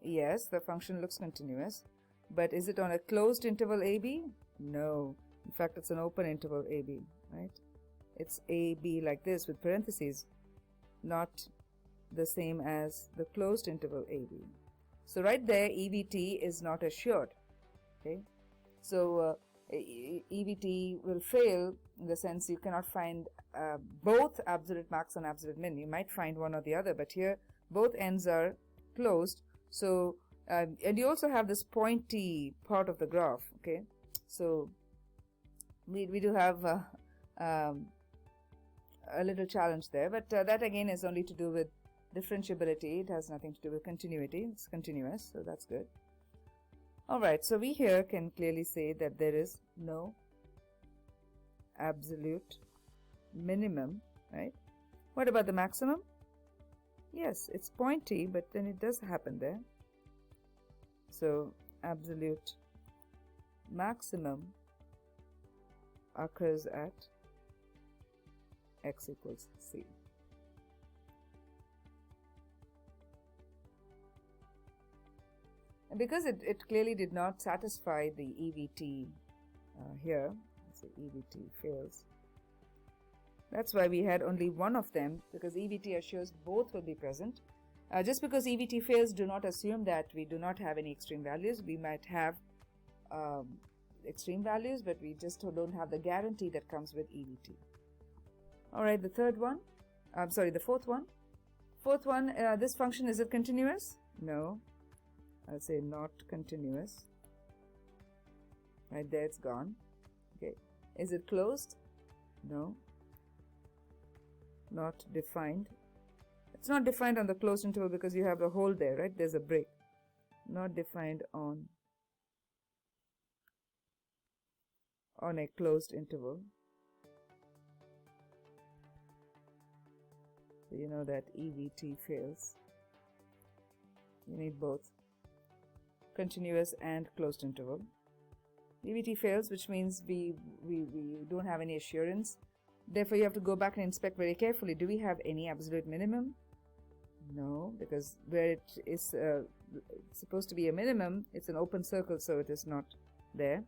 Yes, the function looks continuous, but is it on a closed interval AB? No, in fact it's an open interval AB, right? It's AB like this with parentheses, not the same as the closed interval AB. So right there EVT is not assured. Okay, so EVT will fail in the sense you cannot find both absolute max and absolute min. You might find one or the other, but here both ends are closed. So and you also have this pointy part of the graph. Okay, so we do have a little challenge there, but that again is only to do with differentiability. It has nothing to do with continuity. It's continuous, so that's good. Alright, so we here can clearly say that there is no absolute minimum, right? What about the maximum? Yes, it's pointy, but then it does happen there. So absolute maximum occurs at x equals C. And because it clearly did not satisfy the EVT here, so EVT fails. That's why we had only one of them, because EVT assures both will be present. Just because EVT fails, do not assume that we do not have any extreme values. We might have extreme values, but we just don't have the guarantee that comes with EVT. Alright, the third one, I'm sorry, the fourth one. Fourth one, this function, is it continuous? No. I'll say not continuous. Right there, it's gone. Okay. Is it closed? No. Not defined. It's not defined on the closed interval because you have a hole there, right? There's a break. Not defined on a closed interval. So you know that EVT fails. You need both continuous and closed interval. EVT fails, which means we don't have any assurance. Therefore, you have to go back and inspect very carefully. Do we have any absolute minimum? No, because where it is supposed to be a minimum, it's an open circle, so it is not there.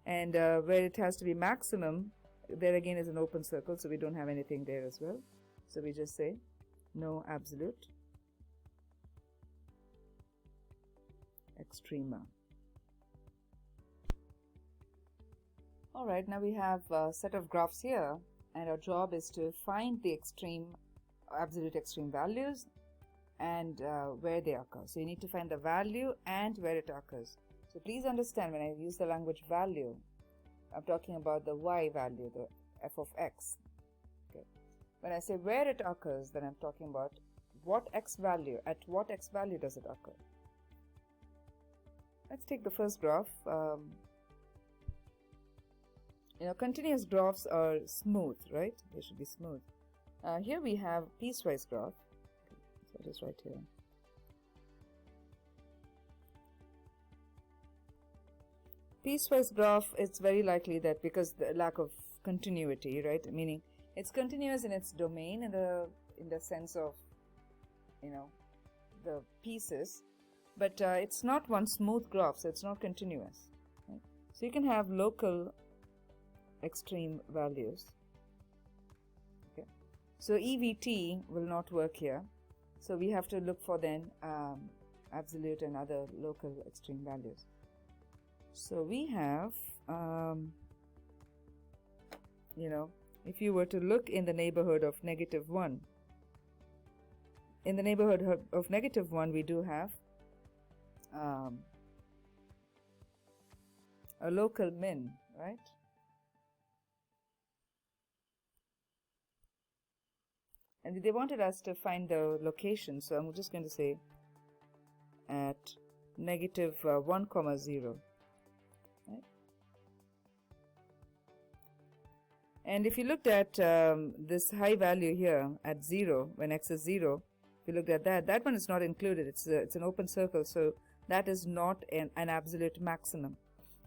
And where it has to be maximum, there again is an open circle, so we don't have anything there as well. So we just say no absolute extrema. Alright, now we have a set of graphs here, and our job is to find the absolute extreme values and where they occur. So you need to find the value and where it occurs. So please understand, when I use the language value, I'm talking about the y value, the f of x. Okay. When I say where it occurs, then I'm talking about what x value, at what x value does it occur. Let's take the first graph. Continuous graphs are smooth, right? They should be smooth. Here we have piecewise graph. Okay, so it is right here. Piecewise graph, it's very likely that because the lack of continuity, right? Meaning it's continuous in its domain, in the sense of, the pieces, but it's not one smooth graph, so it's not continuous. Right? So you can have local extreme values. Okay, so EVT will not work here, so we have to look for then absolute and other local extreme values. So we have if you were to look in the neighborhood of -1, in the neighborhood of -1 we do have a local min, right? And they wanted us to find the location, so I'm just going to say at -1, 0. Right? And if you looked at this high value here at 0, when x is 0, if you looked at that one is not included. It's an open circle, so that is not an absolute maximum.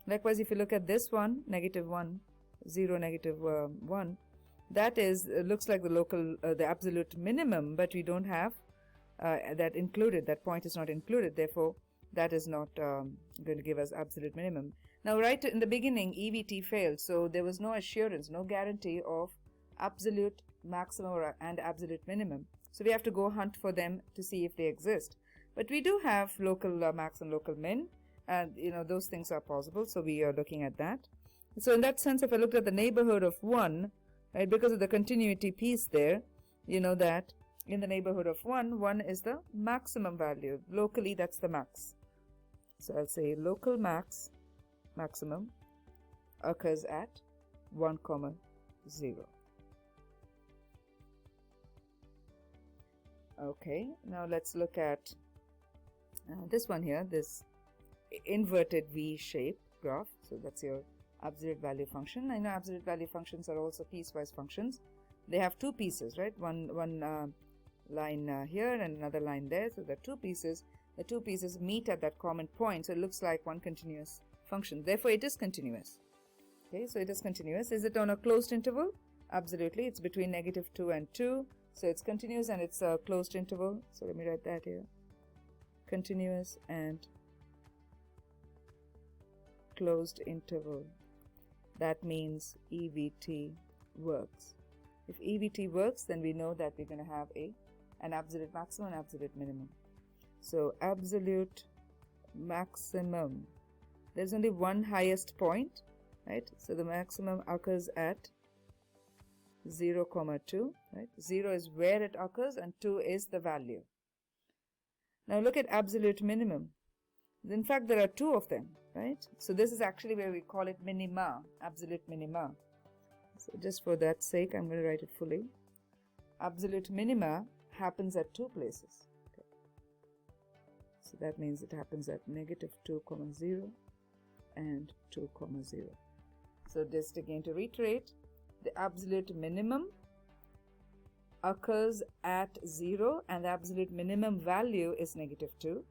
Likewise, if you look at this one, -1, 0, -1, that is looks like the local the absolute minimum, but we don't have that included. That point is not included, therefore that is not going to give us absolute minimum. Now right in the beginning EVT failed, so there was no assurance, no guarantee of absolute maximum and absolute minimum, so we have to go hunt for them to see if they exist. But we do have local max and local min, and those things are possible, so we are looking at that. So in that sense, if I looked at the neighborhood of 1, right, because of the continuity piece there, that in the neighborhood of 1 is the maximum value. Locally, that's the max. So I'll say local maximum occurs at 1, 0. Okay, now let's look at this one here, this inverted V shape graph. So that's your absolute value function. I know absolute value functions are also piecewise functions. They have two pieces, right? One line here and another line there. So there are two pieces. The two pieces meet at that common point, so it looks like one continuous function. Therefore, it is continuous. Okay, so it is continuous. Is it on a closed interval? Absolutely. It's between -2 and 2. So it's continuous and it's a closed interval. So let me write that here. Continuous and closed interval. That means EVT works. If EVT works, then we know that we're going to have an absolute maximum and absolute minimum. So absolute maximum, there's only one highest point, right? So the maximum occurs at 0, 2, right? 0 is where it occurs and 2 is the value. Now look at absolute minimum. In fact, there are two of them, right? So this is actually where we call it minima, absolute minima. So just for that sake, I'm going to write it fully. Absolute minima happens at two places. Okay. So that means it happens at -2, 0 and 2, 0. So just again to reiterate, the absolute minimum occurs at 0 and the absolute minimum value is -2.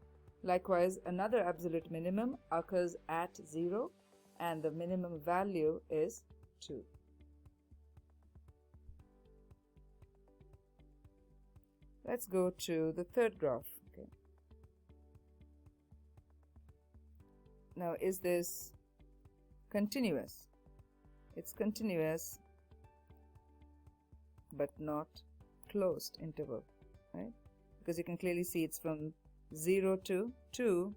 Likewise, another absolute minimum occurs at 0 and the minimum value is 2. Let's go to the third graph. Okay. Now, is this continuous? It's continuous but not closed interval, right? Because you can clearly see it's from 0 to 2,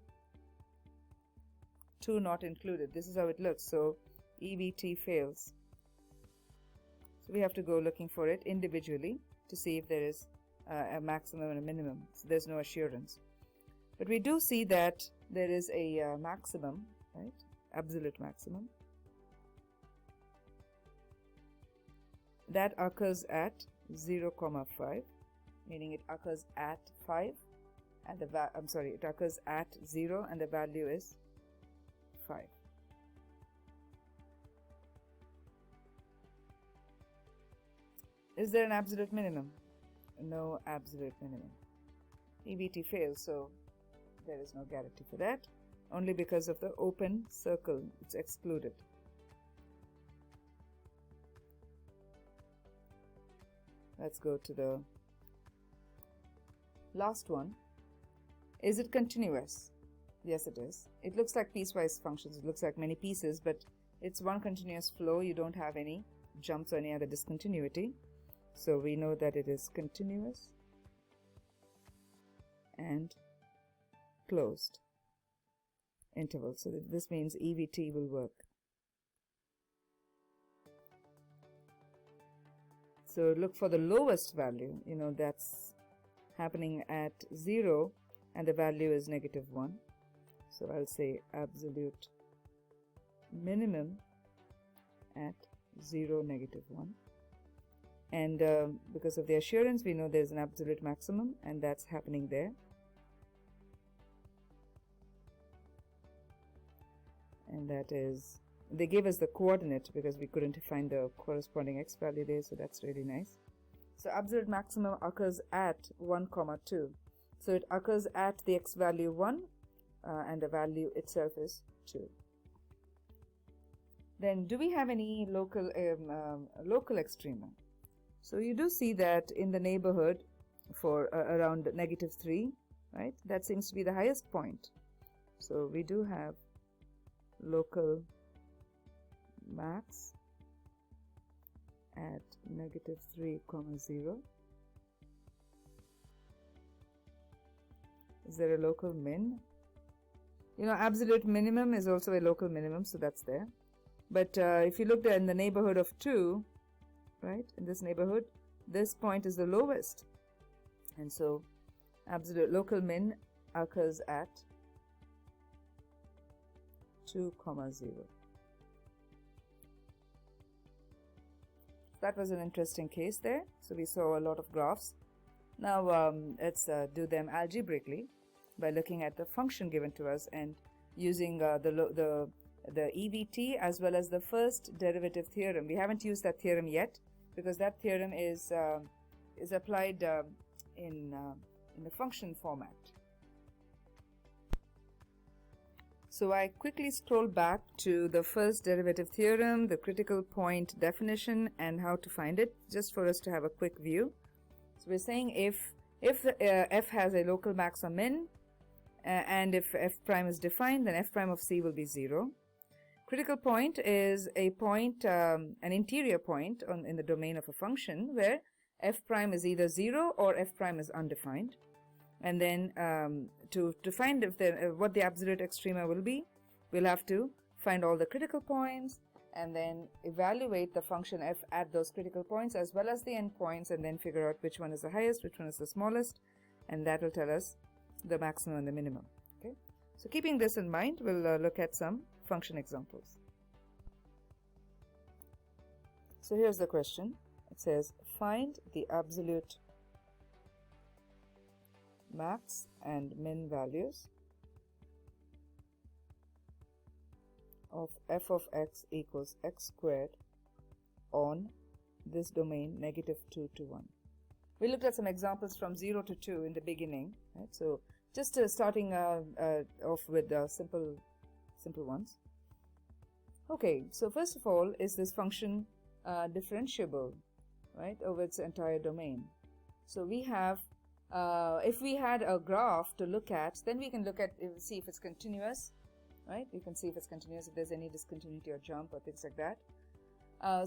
2 not included. This is how it looks. So EVT fails. So we have to go looking for it individually to see if there is a maximum and a minimum. So there's no assurance. But we do see that there is a maximum, right? Absolute maximum. That occurs at 0,5, meaning it occurs at 5, and it occurs at 0, and the value is 5. Is there an absolute minimum? No absolute minimum. EVT fails, so there is no guarantee for that. Only because of the open circle, it's excluded. Let's go to the last one. Is it continuous? Yes, it is. It looks like piecewise functions. It looks like many pieces, but it's one continuous flow. You don't have any jumps or any other discontinuity. So we know that it is continuous and closed interval. So this means EVT will work. So look for the lowest value, that's happening at 0 and the value is -1. So I'll say absolute minimum at 0, -1. And because of the assurance, we know there's an absolute maximum, and that's happening there. And that is, they gave us the coordinate because we couldn't find the corresponding x value there, so that's really nice. So absolute maximum occurs at 1,2. So it occurs at the x value 1, and the value itself is 2. Then do we have any local extrema? So you do see that in the neighborhood for around -3, right? That seems to be the highest point. So we do have local max at -3, 0. Is there a local min? Absolute minimum is also a local minimum, so that's there. But if you look in the neighborhood of 2, right, in this neighborhood, this point is the lowest. And so absolute local min occurs at 2, 0. That was an interesting case there. So we saw a lot of graphs. Now let's do them algebraically by looking at the function given to us and using the EVT as well as the first derivative theorem. We haven't used that theorem yet because that theorem is applied in the function format. So I quickly scroll back to the first derivative theorem, the critical point definition, and how to find it, just for us to have a quick view. So we're saying if f has a local max or min, and if f prime is defined, then f prime of c will be 0. Critical point is a point, an interior point in the domain of a function where f prime is either 0 or f prime is undefined. And then to find what the absolute extrema will be, we'll have to find all the critical points and then evaluate the function f at those critical points as well as the endpoints, and then figure out which one is the highest, which one is the smallest, and that will tell us the maximum and the minimum. Okay, so keeping this in mind, we'll look at some function examples. So here's the question. It says find the absolute max and min values of f of x equals x squared on this domain -2 to 1. We looked at some examples from 0 to 2 in the beginning, right? So just starting off with simple ones. Okay, so first of all, is this function differentiable, right, over its entire domain? So we have, if we had a graph to look at, then we can see if it's continuous, right? We can see if it's continuous, if there's any discontinuity or jump or things like that.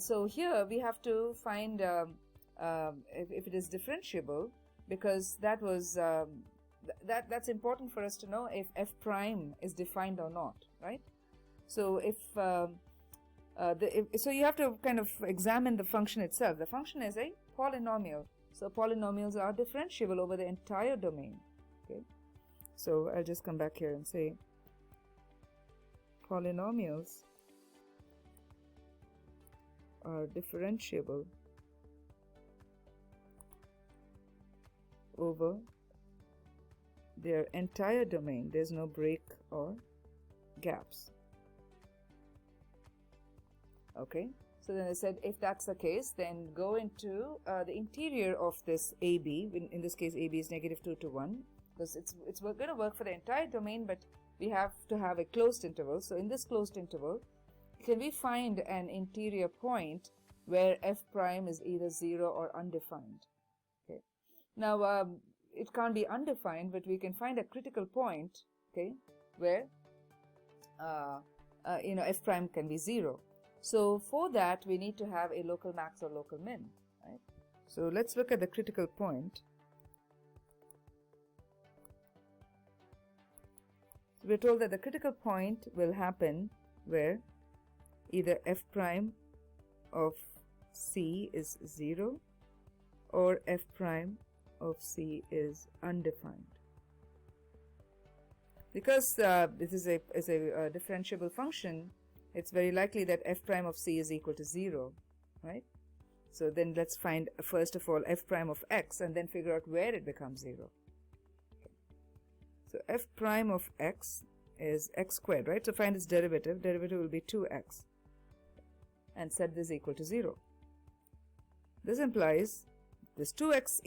So here we have to find if it is differentiable, because that was that's important for us to know if f prime is defined or not, right? So if So you have to kind of examine the function itself. The function is a polynomial. So polynomials are differentiable over the entire domain. Okay. So I'll just come back here and say polynomials are differentiable over their entire domain. There's no break or gaps. Okay, so then I said if that's the case, then go into the interior of this AB. In this case, AB is -2 to 1, because it's going to work for the entire domain, but we have to have a closed interval. So in this closed interval, can we find an interior point where f prime is either 0 or undefined? Okay, now it can't be undefined, but we can find a critical point, okay, where f prime can be 0. So for that, we need to have a local max or local min, right? So let's look at the critical point. So we're told that the critical point will happen where either f prime of C is 0 or f prime of C is undefined. Because this is a differentiable function, it's very likely that f prime of C is equal to 0, right? So then let's find first of all f prime of x and then figure out where it becomes 0. Okay. So f prime of x is x squared, right? So find its derivative. Derivative will be 2x and set this equal to 0. This implies this 2x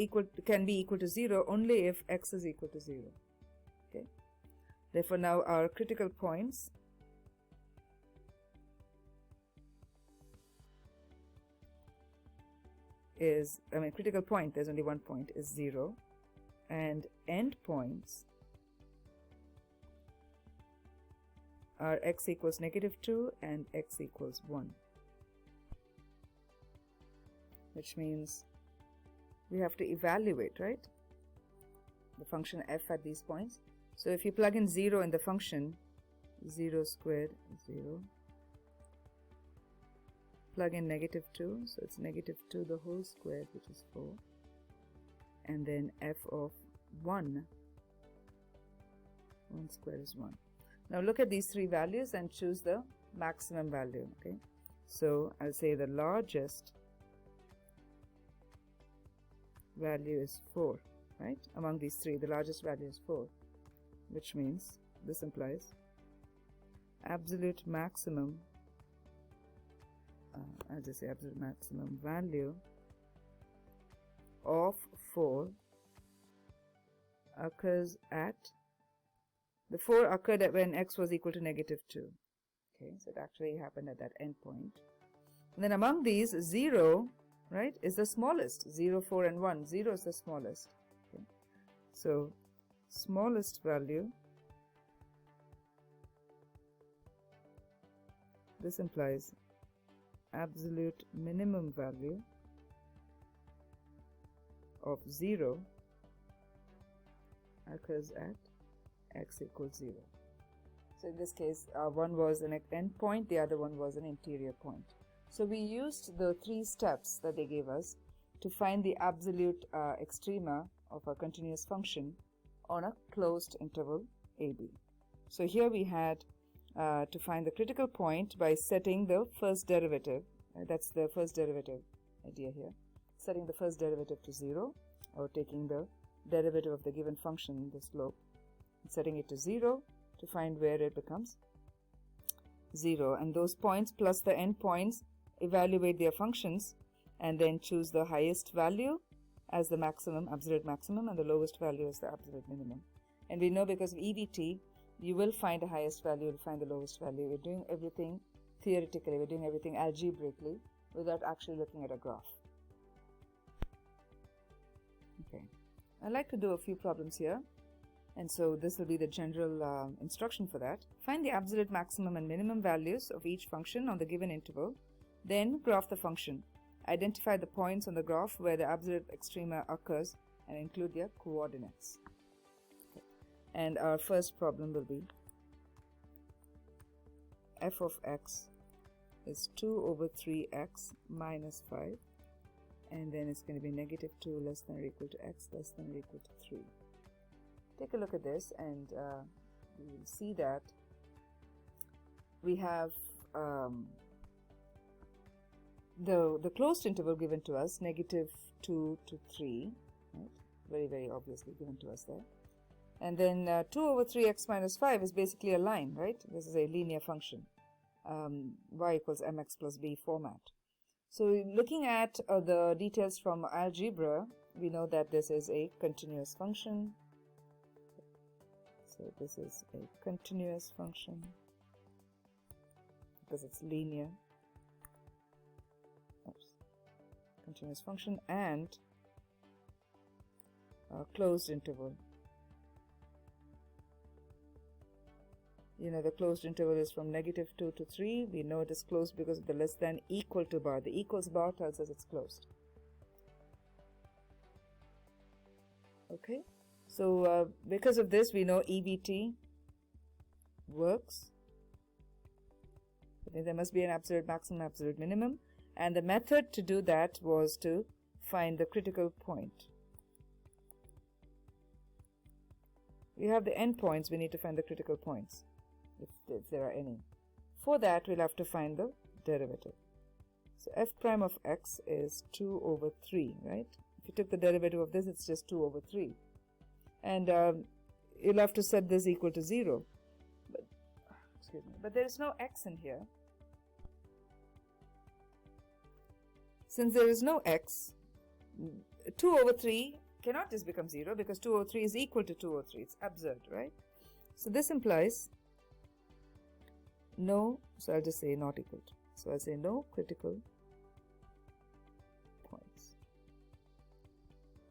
can be equal to 0 only if x is equal to 0. Okay. Therefore now our critical points is, critical point, there's only one point, is 0, and endpoints are x equals -2 and x equals 1, which means we have to evaluate, right, the function f at these points. So if you plug in 0 in the function, 0 squared 0, plug in -2, so it's -2 the whole squared, which is 4, and then f of 1 squared is 1. Now look at these three values and choose the maximum value. Okay, so I'll say the largest value is 4, right? Among these three, the largest value is 4, which means this implies absolute maximum, I'll just say absolute maximum value of 4 occurs at, the 4 occurred at when x was equal to -2. Okay, so it actually happened at that endpoint. And then among these, 0, right, is the smallest. 0, 4, and 1. 0 is the smallest. Okay. So smallest value, this implies absolute minimum value of 0 occurs at x equals 0. So in this case, one was an endpoint, the other one was an interior point. So we used the 3 steps that they gave us to find the absolute extrema of a continuous function on a closed interval AB. So here we had to find the critical point by setting the first derivative. That's the first derivative idea here. Setting the first derivative to 0, or taking the derivative of the given function, the slope, and setting it to 0 to find where it becomes 0. And those points plus the endpoints, evaluate their functions, and then choose the highest value as the maximum, absolute maximum, and the lowest value as the absolute minimum. And we know because of EVT, you will find the highest value, you'll find the lowest value. We're doing everything theoretically, we're doing everything algebraically without actually looking at a graph. Okay, I'd like to do a few problems here, and so this will be the general instruction for that. Find the absolute maximum and minimum values of each function on the given interval, then graph the function. Identify the points on the graph where the absolute extrema occurs and include their coordinates. Okay. And our first problem will be f of x is 2 over 3x minus 5, and then it's going to be negative 2 less than or equal to x less than or equal to 3. Take a look at this, and you will see that we have the closed interval given to us, negative 2 to 3, right? Very, very obviously given to us there. And then 2 over 3x minus 5 is basically a line, right? This is a linear function, y equals mx plus b format. So looking at the details from algebra, we know that this is a continuous function. So this is a continuous function because it's linear. Oops. Continuous function and a closed interval. You know, the closed interval is from negative 2 to 3. We know it is closed because of the less than equal to bar. The equals bar tells us it's closed. Okay, so because of this, we know EVT works. There must be an absolute maximum, absolute minimum. And the method to do that was to find the critical point. We have the endpoints, we need to find the critical points, if there are any. For that, we'll have to find the derivative. So f prime of x is 2 over 3, right? If you took the derivative of this, it's just 2 over 3. And you'll have to set this equal to 0. But, excuse me, but there is no x in here. Since there is no x, 2 over 3 cannot just become 0 because 2 over 3 is equal to 2 over 3. It's absurd, right? So this implies no, so I'll just say not equal to. So I'll say no critical points.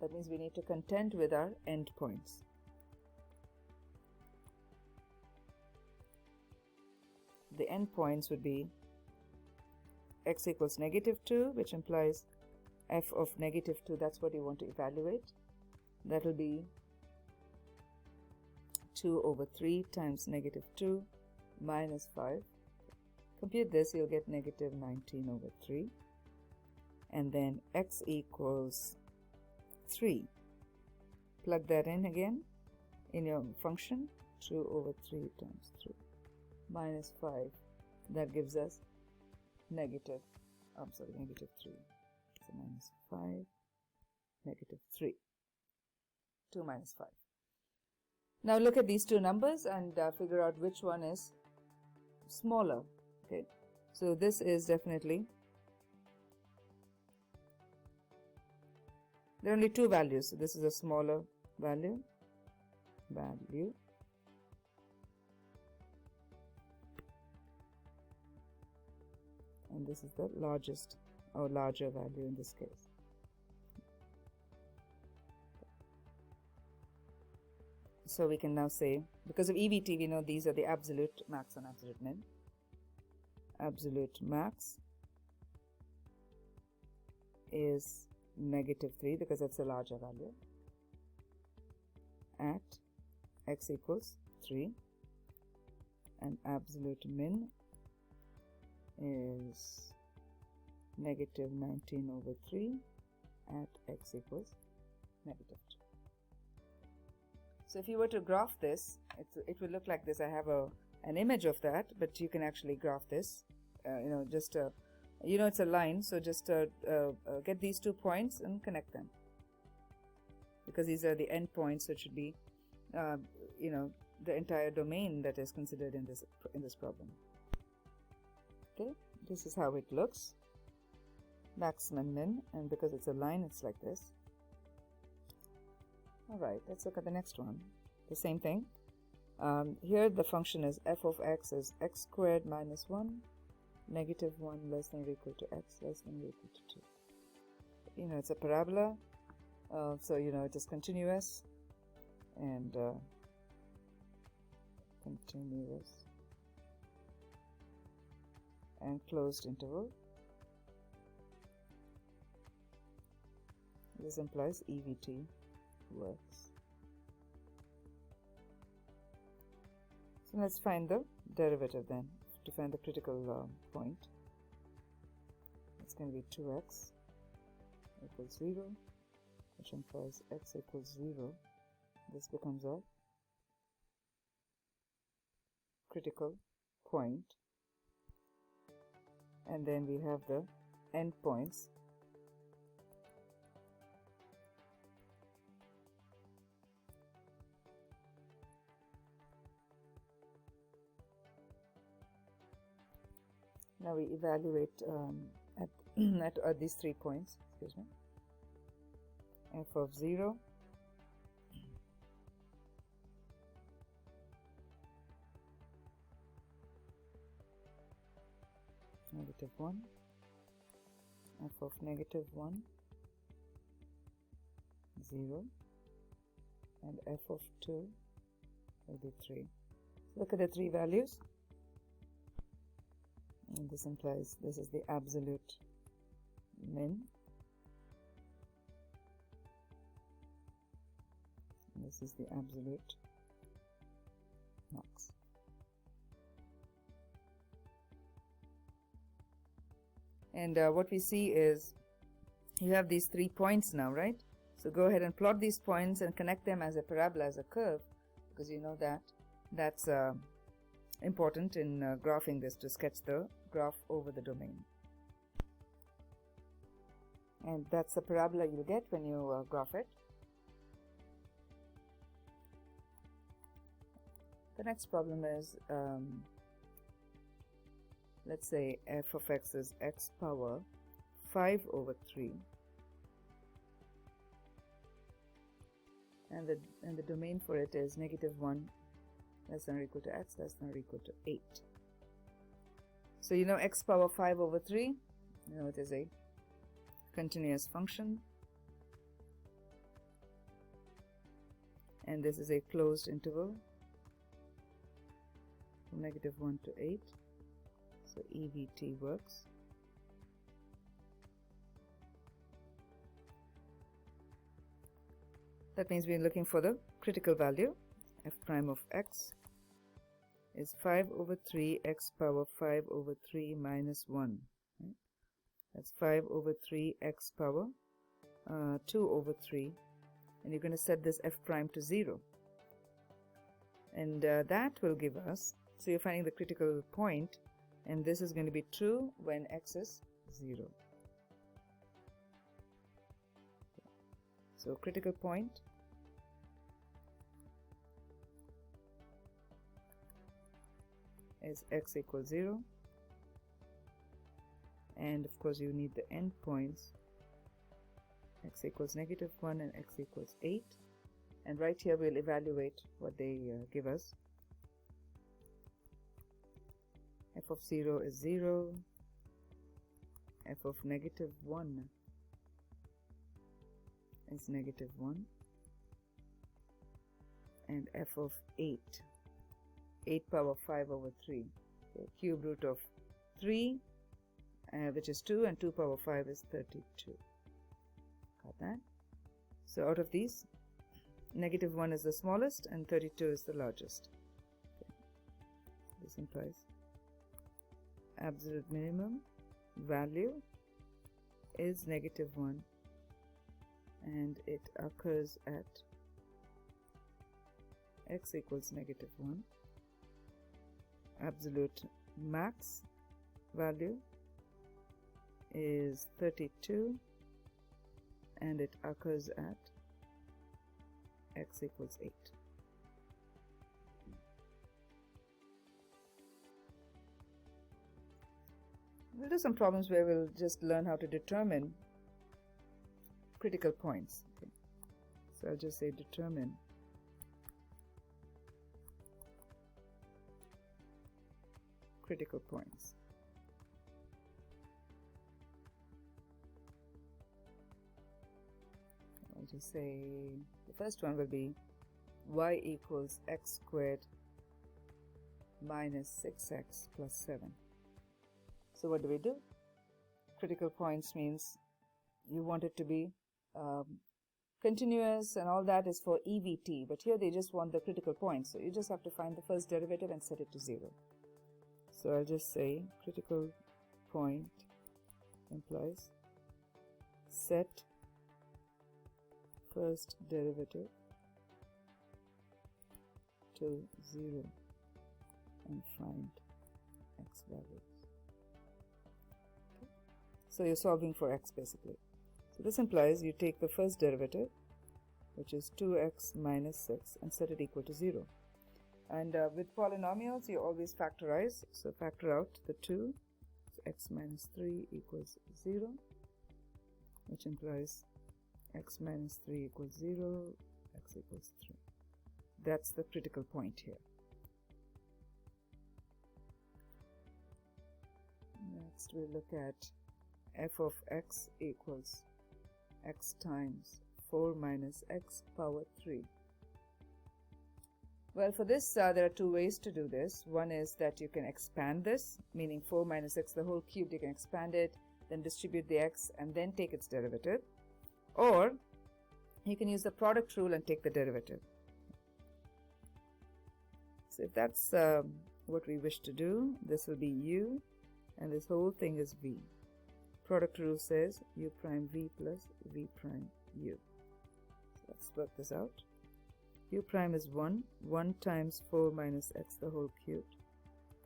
That means we need to contend with our endpoints. The endpoints would be x equals negative 2, which implies f of negative 2, that's what you want to evaluate. That will be 2 over 3 times negative 2 minus 5. Compute this, you'll get negative 19 over 3. And then x equals 3. Plug that in again in your function. 2 over 3 times 3 minus 5. That gives us negative 3. So minus 5, negative 3. 2 minus 5. Now look at these two numbers and figure out which one is smaller. Okay, so this is definitely, there are only two values, so this is a smaller value, and this is the largest or larger value in this case. So we can now say, because of EVT, we know these are the absolute max and absolute min. Absolute max is negative 3 because that's a larger value at x equals 3, and absolute min is negative 19 over 3 at x equals negative 2. So if you were to graph this, it will look like this. I have an image of that, but you can actually graph this. Just it's a line, so just get these 2 points and connect them, because these are the endpoints. So it should be, the entire domain that is considered in this problem. Okay, this is how it looks. Maximum and min, and because it's a line, it's like this. Alright, let's look at the next one. The same thing. Here the function is f of x is x squared minus 1, negative 1 less than or equal to x less than or equal to 2. It's a parabola, so it is continuous and closed interval. This implies EVT works. So let's find the derivative then, to find the critical point. it's going to be 2x equals 0, which implies x equals 0. This becomes a critical point. And then we have the endpoints. Now we evaluate at these 3 points, excuse me, f of 0, -1, f of -1, 0, and f of 2 will be 3. So look at the 3 values. And this implies this is the absolute min. And this is the absolute max. And what we see is you have these 3 points now, right? So go ahead and plot these points and connect them as a parabola, as a curve, because you know that that's important in graphing this, to sketch the graph over the domain. And that's the parabola you'll get when you graph it. The next problem is, let's say f of x is x power 5 over 3, and the domain for it is -1 less than or equal to x less than or equal to 8. So you know x power 5 over 3, you know it is a continuous function, and this is a closed interval from -1 to 8, so EVT works. That means we're looking for the critical value. F prime of x is 5 over 3 x power 5 over 3 minus 1. Right? That's 5 over 3 x power 2 over 3. And you're going to set this f prime to 0. And that will give us, so you're finding the critical point, and this is going to be true when x is 0. So critical point is x equals 0, and of course you need the endpoints, x equals -1 and x equals 8, and right here we'll evaluate what they give us. F of 0 is 0, f of -1 is -1, and f of 8 power 5 over 3, okay, cube root of 3, which is 2, and 2 power 5 is 32. Got that? So out of these, -1 is the smallest and 32 is the largest. Okay. This implies absolute minimum value is -1, and it occurs at x equals -1. Absolute max value is 32, and it occurs at x equals 8. We'll do some problems where we'll just learn how to determine critical points. Okay. So I'll just say determine critical points. I'll just say the first one will be y equals x squared minus 6x plus 7. So what do? Critical points means you want it to be continuous, and all that is for EVT, but here they just want the critical point, so you just have to find the first derivative and set it to 0. So I'll just say critical point implies set first derivative to 0 and find x values. Okay. So you're solving for x basically. So this implies you take the first derivative, which is 2x minus 6, and set it equal to 0. And with polynomials, you always factorize. So factor out the 2. So x minus 3 equals 0, which implies x minus 3 equals 0, x equals 3. That's the critical point here. Next, we look at f of x equals x times 4 minus x power 3. Well, for this, there are two ways to do this. One is that you can expand this, meaning 4 minus x the whole cubed. You can expand it, then distribute the x, and then take its derivative. Or you can use the product rule and take the derivative. So if that's what we wish to do, this will be u, and this whole thing is v. Product rule says u prime v plus v prime u. So let's work this out. U prime is 1 times 4 minus x the whole cubed,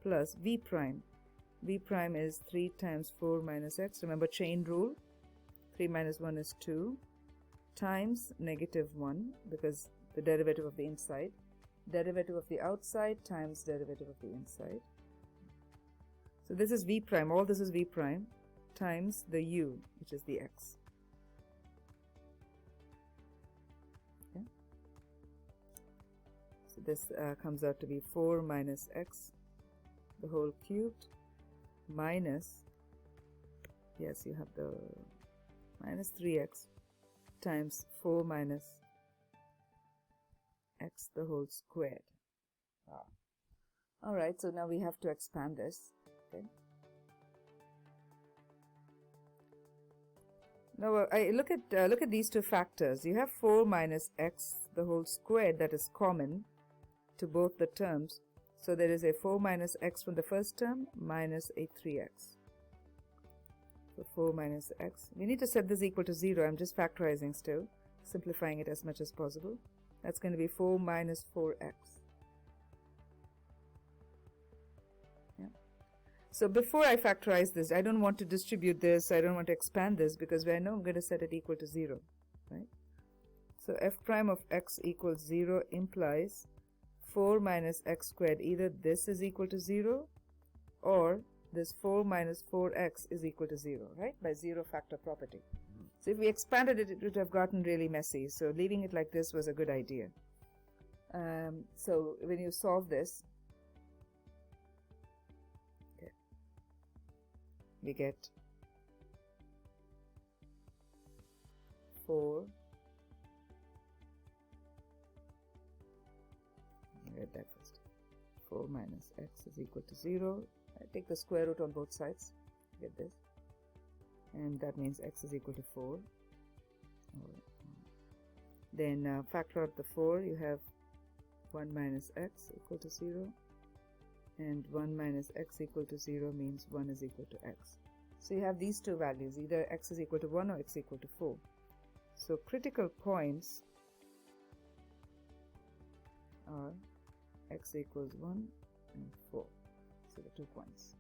plus v prime. V prime is 3 times 4 minus x. Remember chain rule. 3 minus 1 is 2, times negative 1, because the derivative of the inside. Derivative of the outside times derivative of the inside. So this is v prime. All this is v prime times the u, which is the x. Okay. So this comes out to be 4 minus x the whole cubed minus, yes, you have the minus 3x times 4 minus x the whole squared. Wow. Alright, so now we have to expand this. Okay. Now I look at these two factors. You have 4 minus x the whole squared that is common to both the terms. So there is a 4 minus x from the first term minus a 3x. So 4 minus x. We need to set this equal to 0. I'm just factorizing still, simplifying it as much as possible. That's going to be 4 minus 4x. Yeah. So before I factorize this, I don't want to distribute this, I don't want to expand this, because I know I'm going to set it equal to 0. Right? So f prime of x equals 0 implies 4 minus x squared. Either this is equal to 0 or this 4 minus 4x is equal to 0, right? By zero factor property. So if we expanded it, it would have gotten really messy. So leaving it like this was a good idea. So when you solve this, okay, we get 4. Get that first. 4 minus x is equal to 0. I take the square root on both sides. Get this. And that means x is equal to 4. Then factor out the 4. You have 1 minus x equal to 0. And 1 minus x equal to 0 means 1 is equal to x. So you have these two values. Either x is equal to 1 or x equal to 4. So critical points are x equals 1 and 4. So the 2 points.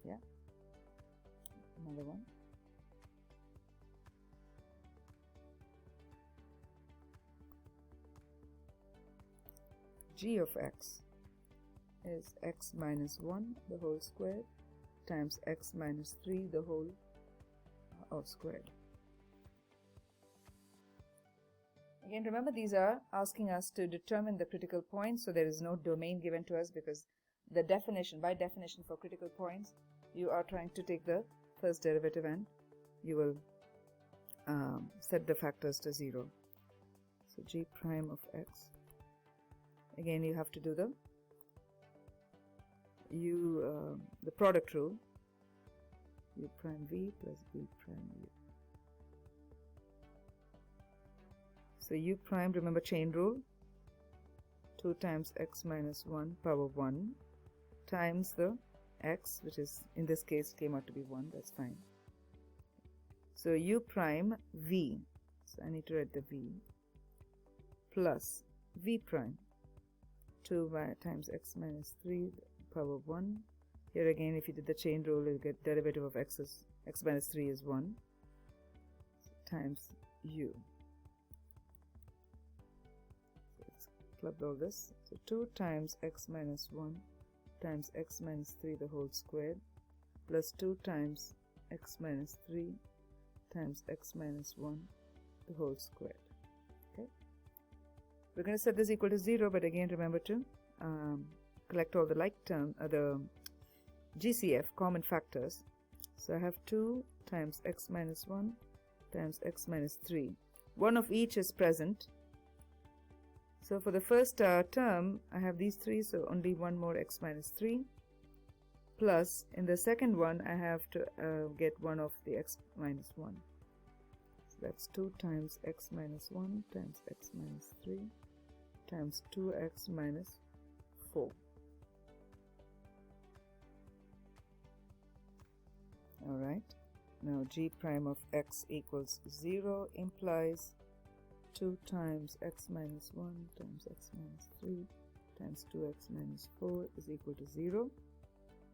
Yeah. Another one. G of x is x minus 1 the whole squared times x minus 3 the whole squared. Again, remember, these are asking us to determine the critical points, so there is no domain given to us, because the definition, by definition for critical points, you are trying to take the first derivative and you will set the factors to 0. So g prime of x, again you have to do the product rule, u prime v plus v prime u. So u prime, remember chain rule, 2 times x minus 1 power 1 times the x, which is in this case came out to be 1. That's fine. So u prime v, so I need to write the v, plus v prime 2 times x minus 3 power 1. Here again, if you did the chain rule, you'll get derivative of x minus 3 is 1, times u. So let's club all this. So 2 times x minus 1 times x minus 3 the whole squared, plus 2 times x minus 3 times x minus 1 the whole squared. Okay, we're going to set this equal to 0, but again remember to collect all the like term, the GCF, common factors. So I have 2 times x minus 1 times x minus 3. One of each is present. So for the first term, I have these 3, so only one more x minus 3. Plus, in the second one, I have to get one of the x minus 1. So that's 2 times x minus 1 times x minus 3 times 2x minus 4. Alright, now g prime of x equals 0 implies 2 times x minus 1 times x minus 3 times 2x minus 4 is equal to 0.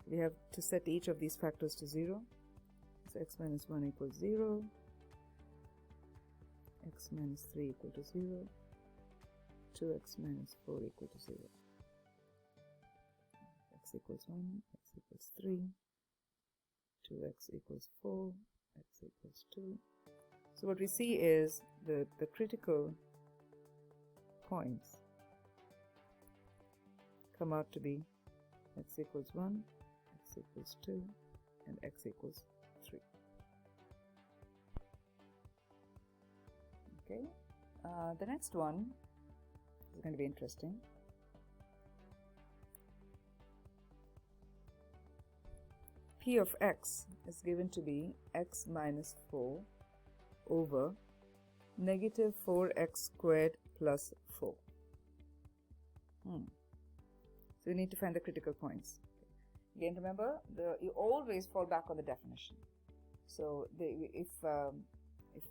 We have to set each of these factors to 0. So x minus 1 equals 0, x minus 3 equal to 0, 2x minus 4 equal to 0. X equals 1, x equals 3, 2x equals 4, x equals 2. So what we see is the critical points come out to be x equals 1, x equals 2, and x equals 3. Okay, the next one is going to be interesting. P of x is given to be x minus 4 over negative 4x squared plus 4. So we need to find the critical points. Again, remember, you always fall back on the definition. So if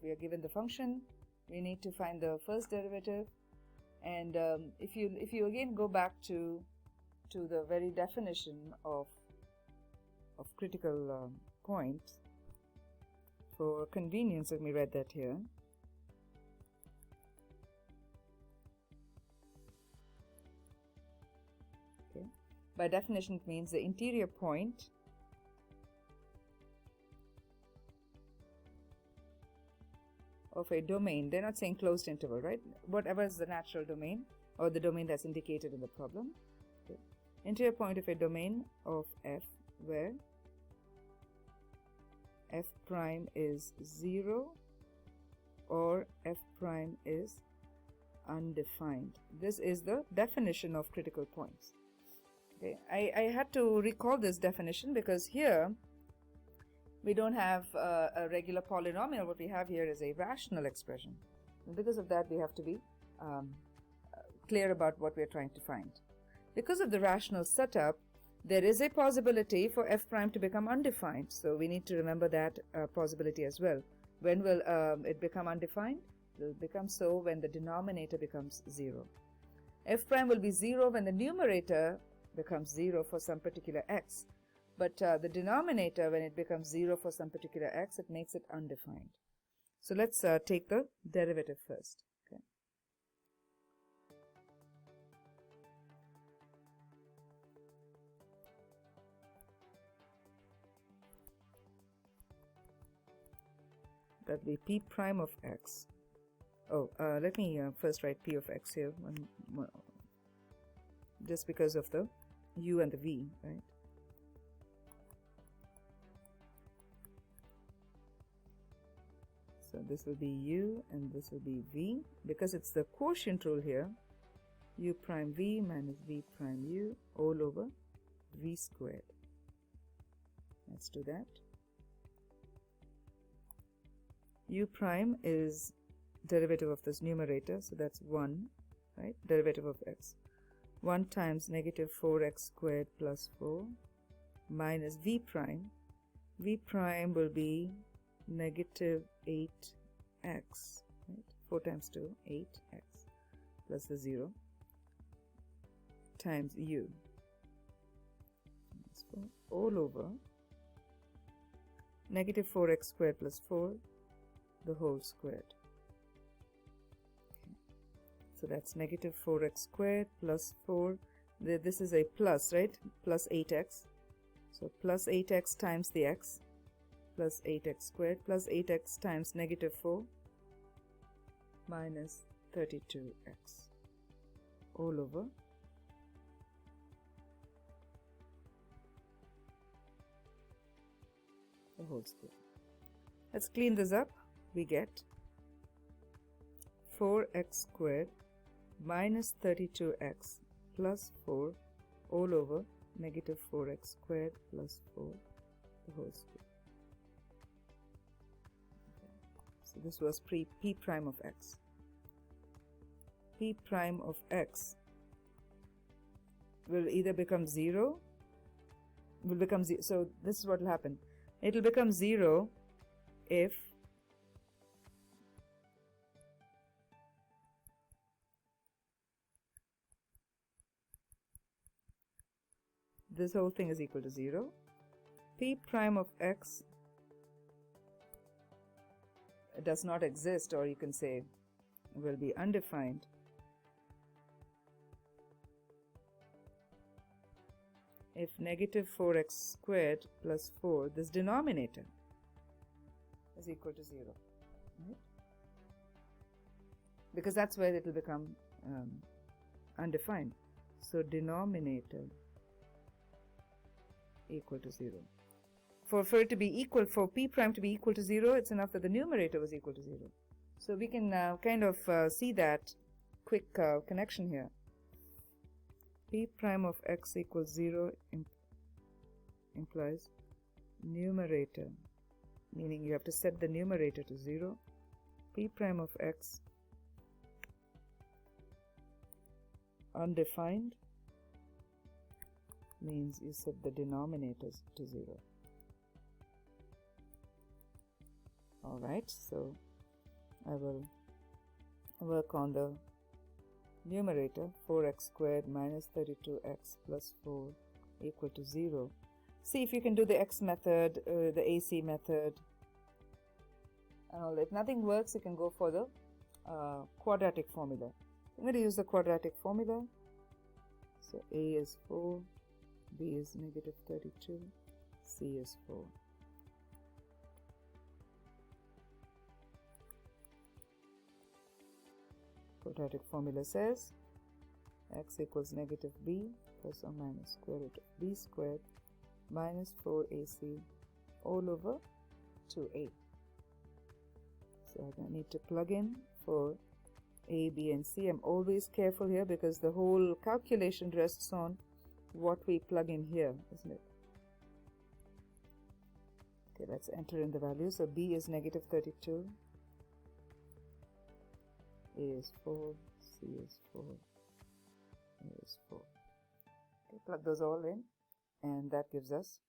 we are given the function, we need to find the first derivative, and if you again go back to the very definition of critical points, for convenience, let me write that here. Okay. By definition, it means the interior point of a domain. They're not saying closed interval, right? Whatever is the natural domain or the domain that's indicated in the problem. Okay. Interior point of a domain of f where f prime is 0 or f prime is undefined. This is the definition of critical points. Okay. I had to recall this definition because here we don't have a regular polynomial. What we have here is a rational expression. And because of that, we have to be clear about what we are trying to find. Because of the rational setup, there is a possibility for f prime to become undefined. So we need to remember that possibility as well. When will it become undefined? It will become so when the denominator becomes 0. F prime will be 0 when the numerator becomes 0 for some particular x. But the denominator, when it becomes 0 for some particular x, it makes it undefined. So let's take the derivative first. Okay. That will be p prime of x. Oh, let me first write p of x here, just because of the u and the v, right? So this will be u and this will be v. Because it's the quotient rule here, u prime v minus v prime u all over v squared. Let's do that. U prime is derivative of this numerator, so that's 1, right? Derivative of x. 1 times negative 4x squared plus 4 minus v prime. V prime will be negative 8x, right? 4 times 2, 8x, plus the 0, times u, all over negative 4x squared plus 4, the whole squared. Okay. So that's negative 4x squared plus 4. This is a plus, right? Plus 8x. So plus 8x times the x, plus 8x squared, plus 8x times negative 4, minus 32x, all over the whole square. Let's clean this up. We get 4x squared minus 32x plus 4 all over negative 4x squared plus 4, the whole square. Okay. So this was p prime of x. P prime of x will either become 0, so this is what will happen. It will become 0 if this whole thing is equal to 0. P prime of x does not exist, or you can say will be undefined if negative 4x squared plus 4, this denominator, is equal to 0, right? Because that's where it will become undefined. So denominator equal to 0. For it to be equal, for p prime to be equal to 0, it's enough that the numerator was equal to 0. So we can kind of see that quick connection here. P prime of x equals 0 implies numerator, meaning you have to set the numerator to 0. P prime of x undefined means you set the denominators to 0. Alright, so I will work on the numerator. 4x squared minus 32x plus 4 equal to 0. See if you can do the x method, the AC method, and all. If nothing works, you can go for the quadratic formula. I'm going to use the quadratic formula. So A is 4, B is negative 32, C is 4. Quadratic formula says x equals negative b plus or minus square root of b squared minus 4ac all over 2a. So I need to plug in for a, b and c. I'm always careful here because the whole calculation rests on what we plug in here, isn't it? Okay, let's enter in the values. So b is negative 32, a is 4, c is 4, a is 4. Okay, plug those all in, and that gives us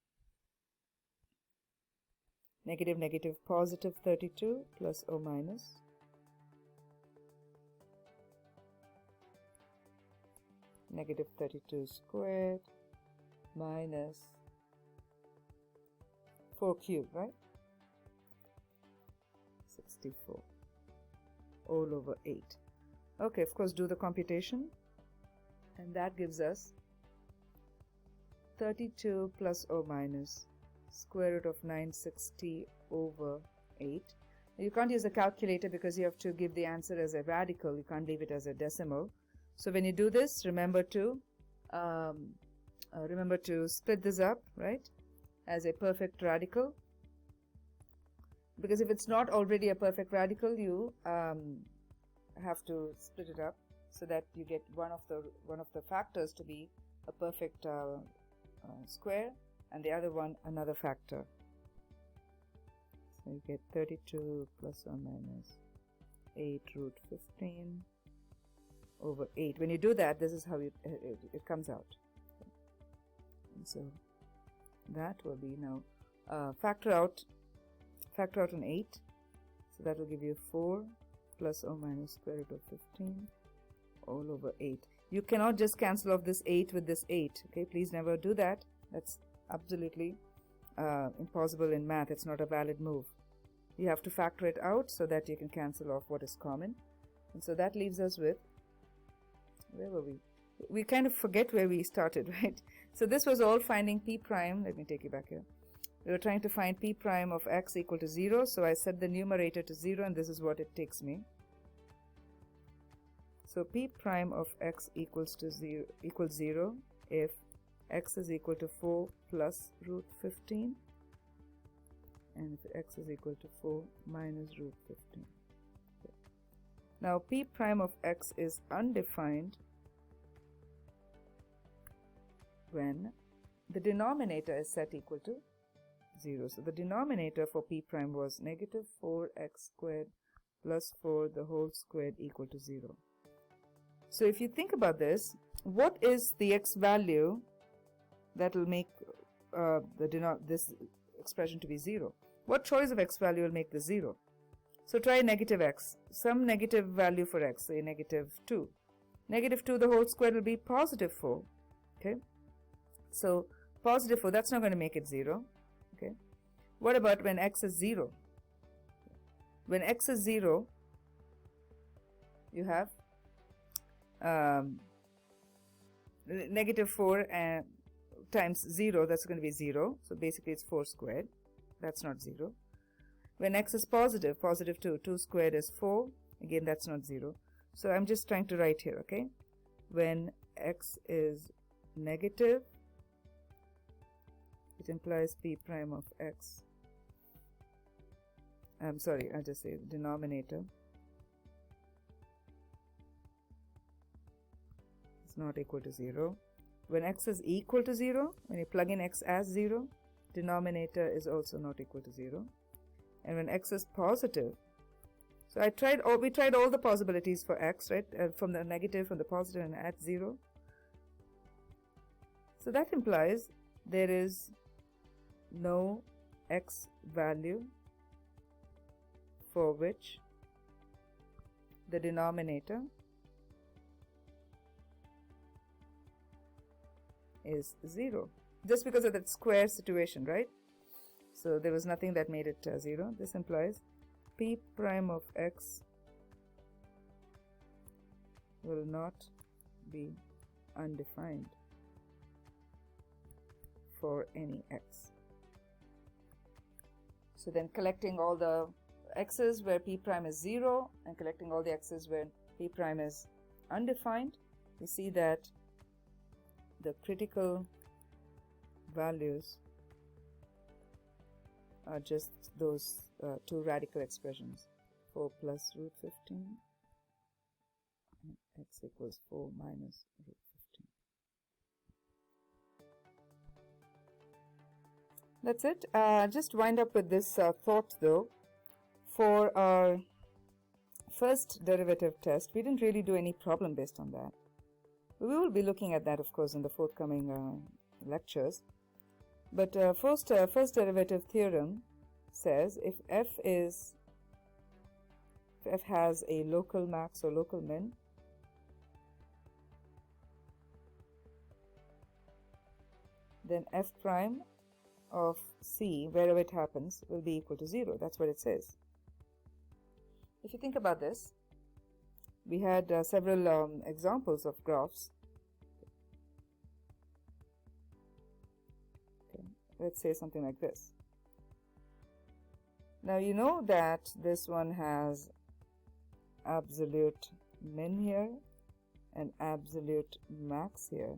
negative negative positive 32 plus or minus negative 32 squared minus 4 cubed, right? 64 all over 8. Okay, of course, do the computation, and that gives us 32 plus or minus square root of 960 over 8. You can't use a calculator because you have to give the answer as a radical. You can't leave it as a decimal. So when you do this, remember to split this up, right, as a perfect radical. Because if it's not already a perfect radical, you have to split it up so that you get one of the factors to be a perfect square, and the other one another factor. So you get 32 plus or minus 8 root 15 over 8. When you do that, this is how it comes out. And so that will be now factor out an 8. So that will give you 4 plus or minus square root of 15 all over 8. You cannot just cancel off this 8 with this 8. Okay, please never do that. That's absolutely impossible in math. It's not a valid move. You have to factor it out so that you can cancel off what is common. And so that leaves us with, where were we? We kind of forget where we started, right? So this was all finding p prime. Let me take you back here. We were trying to find p prime of x equal to 0. So I set the numerator to 0, and this is what it takes me. So p prime of x equals 0 if x is equal to 4 plus root 15, and if x is equal to 4 minus root 15. Okay. Now p prime of x is undefined when the denominator is set equal to 0. So the denominator for p prime was negative 4x squared plus 4 the whole squared equal to 0. So if you think about this, what is the x value that will make this expression to be 0? What choice of x value will make this 0? So try negative x, some negative value for x, say negative 2. Negative 2 the whole square will be positive 4. Okay, so positive 4, that's not going to make it 0. Okay, what about when x is 0? When x is 0, you have negative 4 times 0, that's going to be 0. So basically it's 4 squared. That's not 0. When x is positive, positive 2, 2 squared is 4. Again, that's not 0. So I'm just trying to write here, okay? When x is negative, it implies p prime of x. I'm sorry, I'll just say the denominator is not equal to 0. When x is equal to 0, when you plug in x as 0, denominator is also not equal to 0. And when x is positive, so we tried all the possibilities for x, right? From the negative, from the positive, and at 0. So that implies there is no x value for which the denominator is 0, just because of that square situation, right? So there was nothing that made it 0. This implies p prime of x will not be undefined for any x. So then collecting all the x's where p prime is 0 and collecting all the x's where p prime is undefined, we see that the critical values are just those two radical expressions, 4 plus root 15 and x equals 4 minus root 15. That's it. Just wind up with this thought though. For our first derivative test, we didn't really do any problem based on that. We will be looking at that, of course, in the forthcoming lectures. But first derivative theorem says if f has a local max or local min, then f prime of c, wherever it happens, will be equal to 0. That's what it says. If you think about this, we had several examples of graphs. Okay, let's say something like this. Now you know that this one has absolute min here and absolute max here.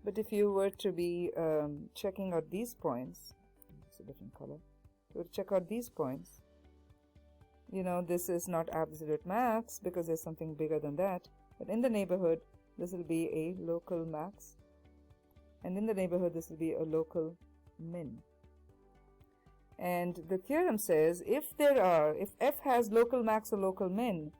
But if you were to be checking out these points, it's a different color, to check out these points, you know, this is not absolute max because there's something bigger than that. But in the neighborhood, this will be a local max. And in the neighborhood, this will be a local min. And the theorem says if f has local max or local min,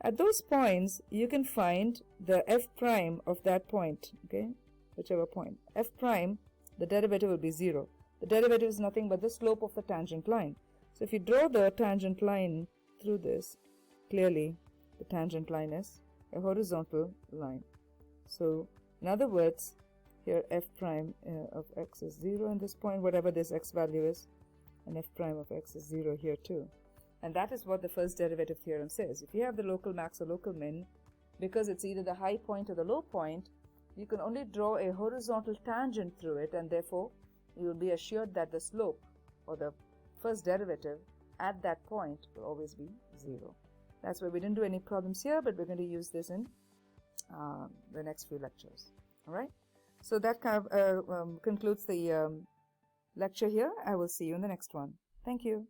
At those points, you can find the f prime of that point, okay, whichever point. F prime, the derivative will be 0. The derivative is nothing but the slope of the tangent line. So if you draw the tangent line through this, clearly the tangent line is a horizontal line. So in other words, here f prime of x is 0 in this point, whatever this x value is, and f prime of x is 0 here too. And that is what the first derivative theorem says. If you have the local max or local min, because it's either the high point or the low point, you can only draw a horizontal tangent through it, and therefore you will be assured that the slope or the first derivative at that point will always be 0. That's why we didn't do any problems here, but we're going to use this in the next few lectures. All right? So that kind of concludes the lecture here. I will see you in the next one. Thank you.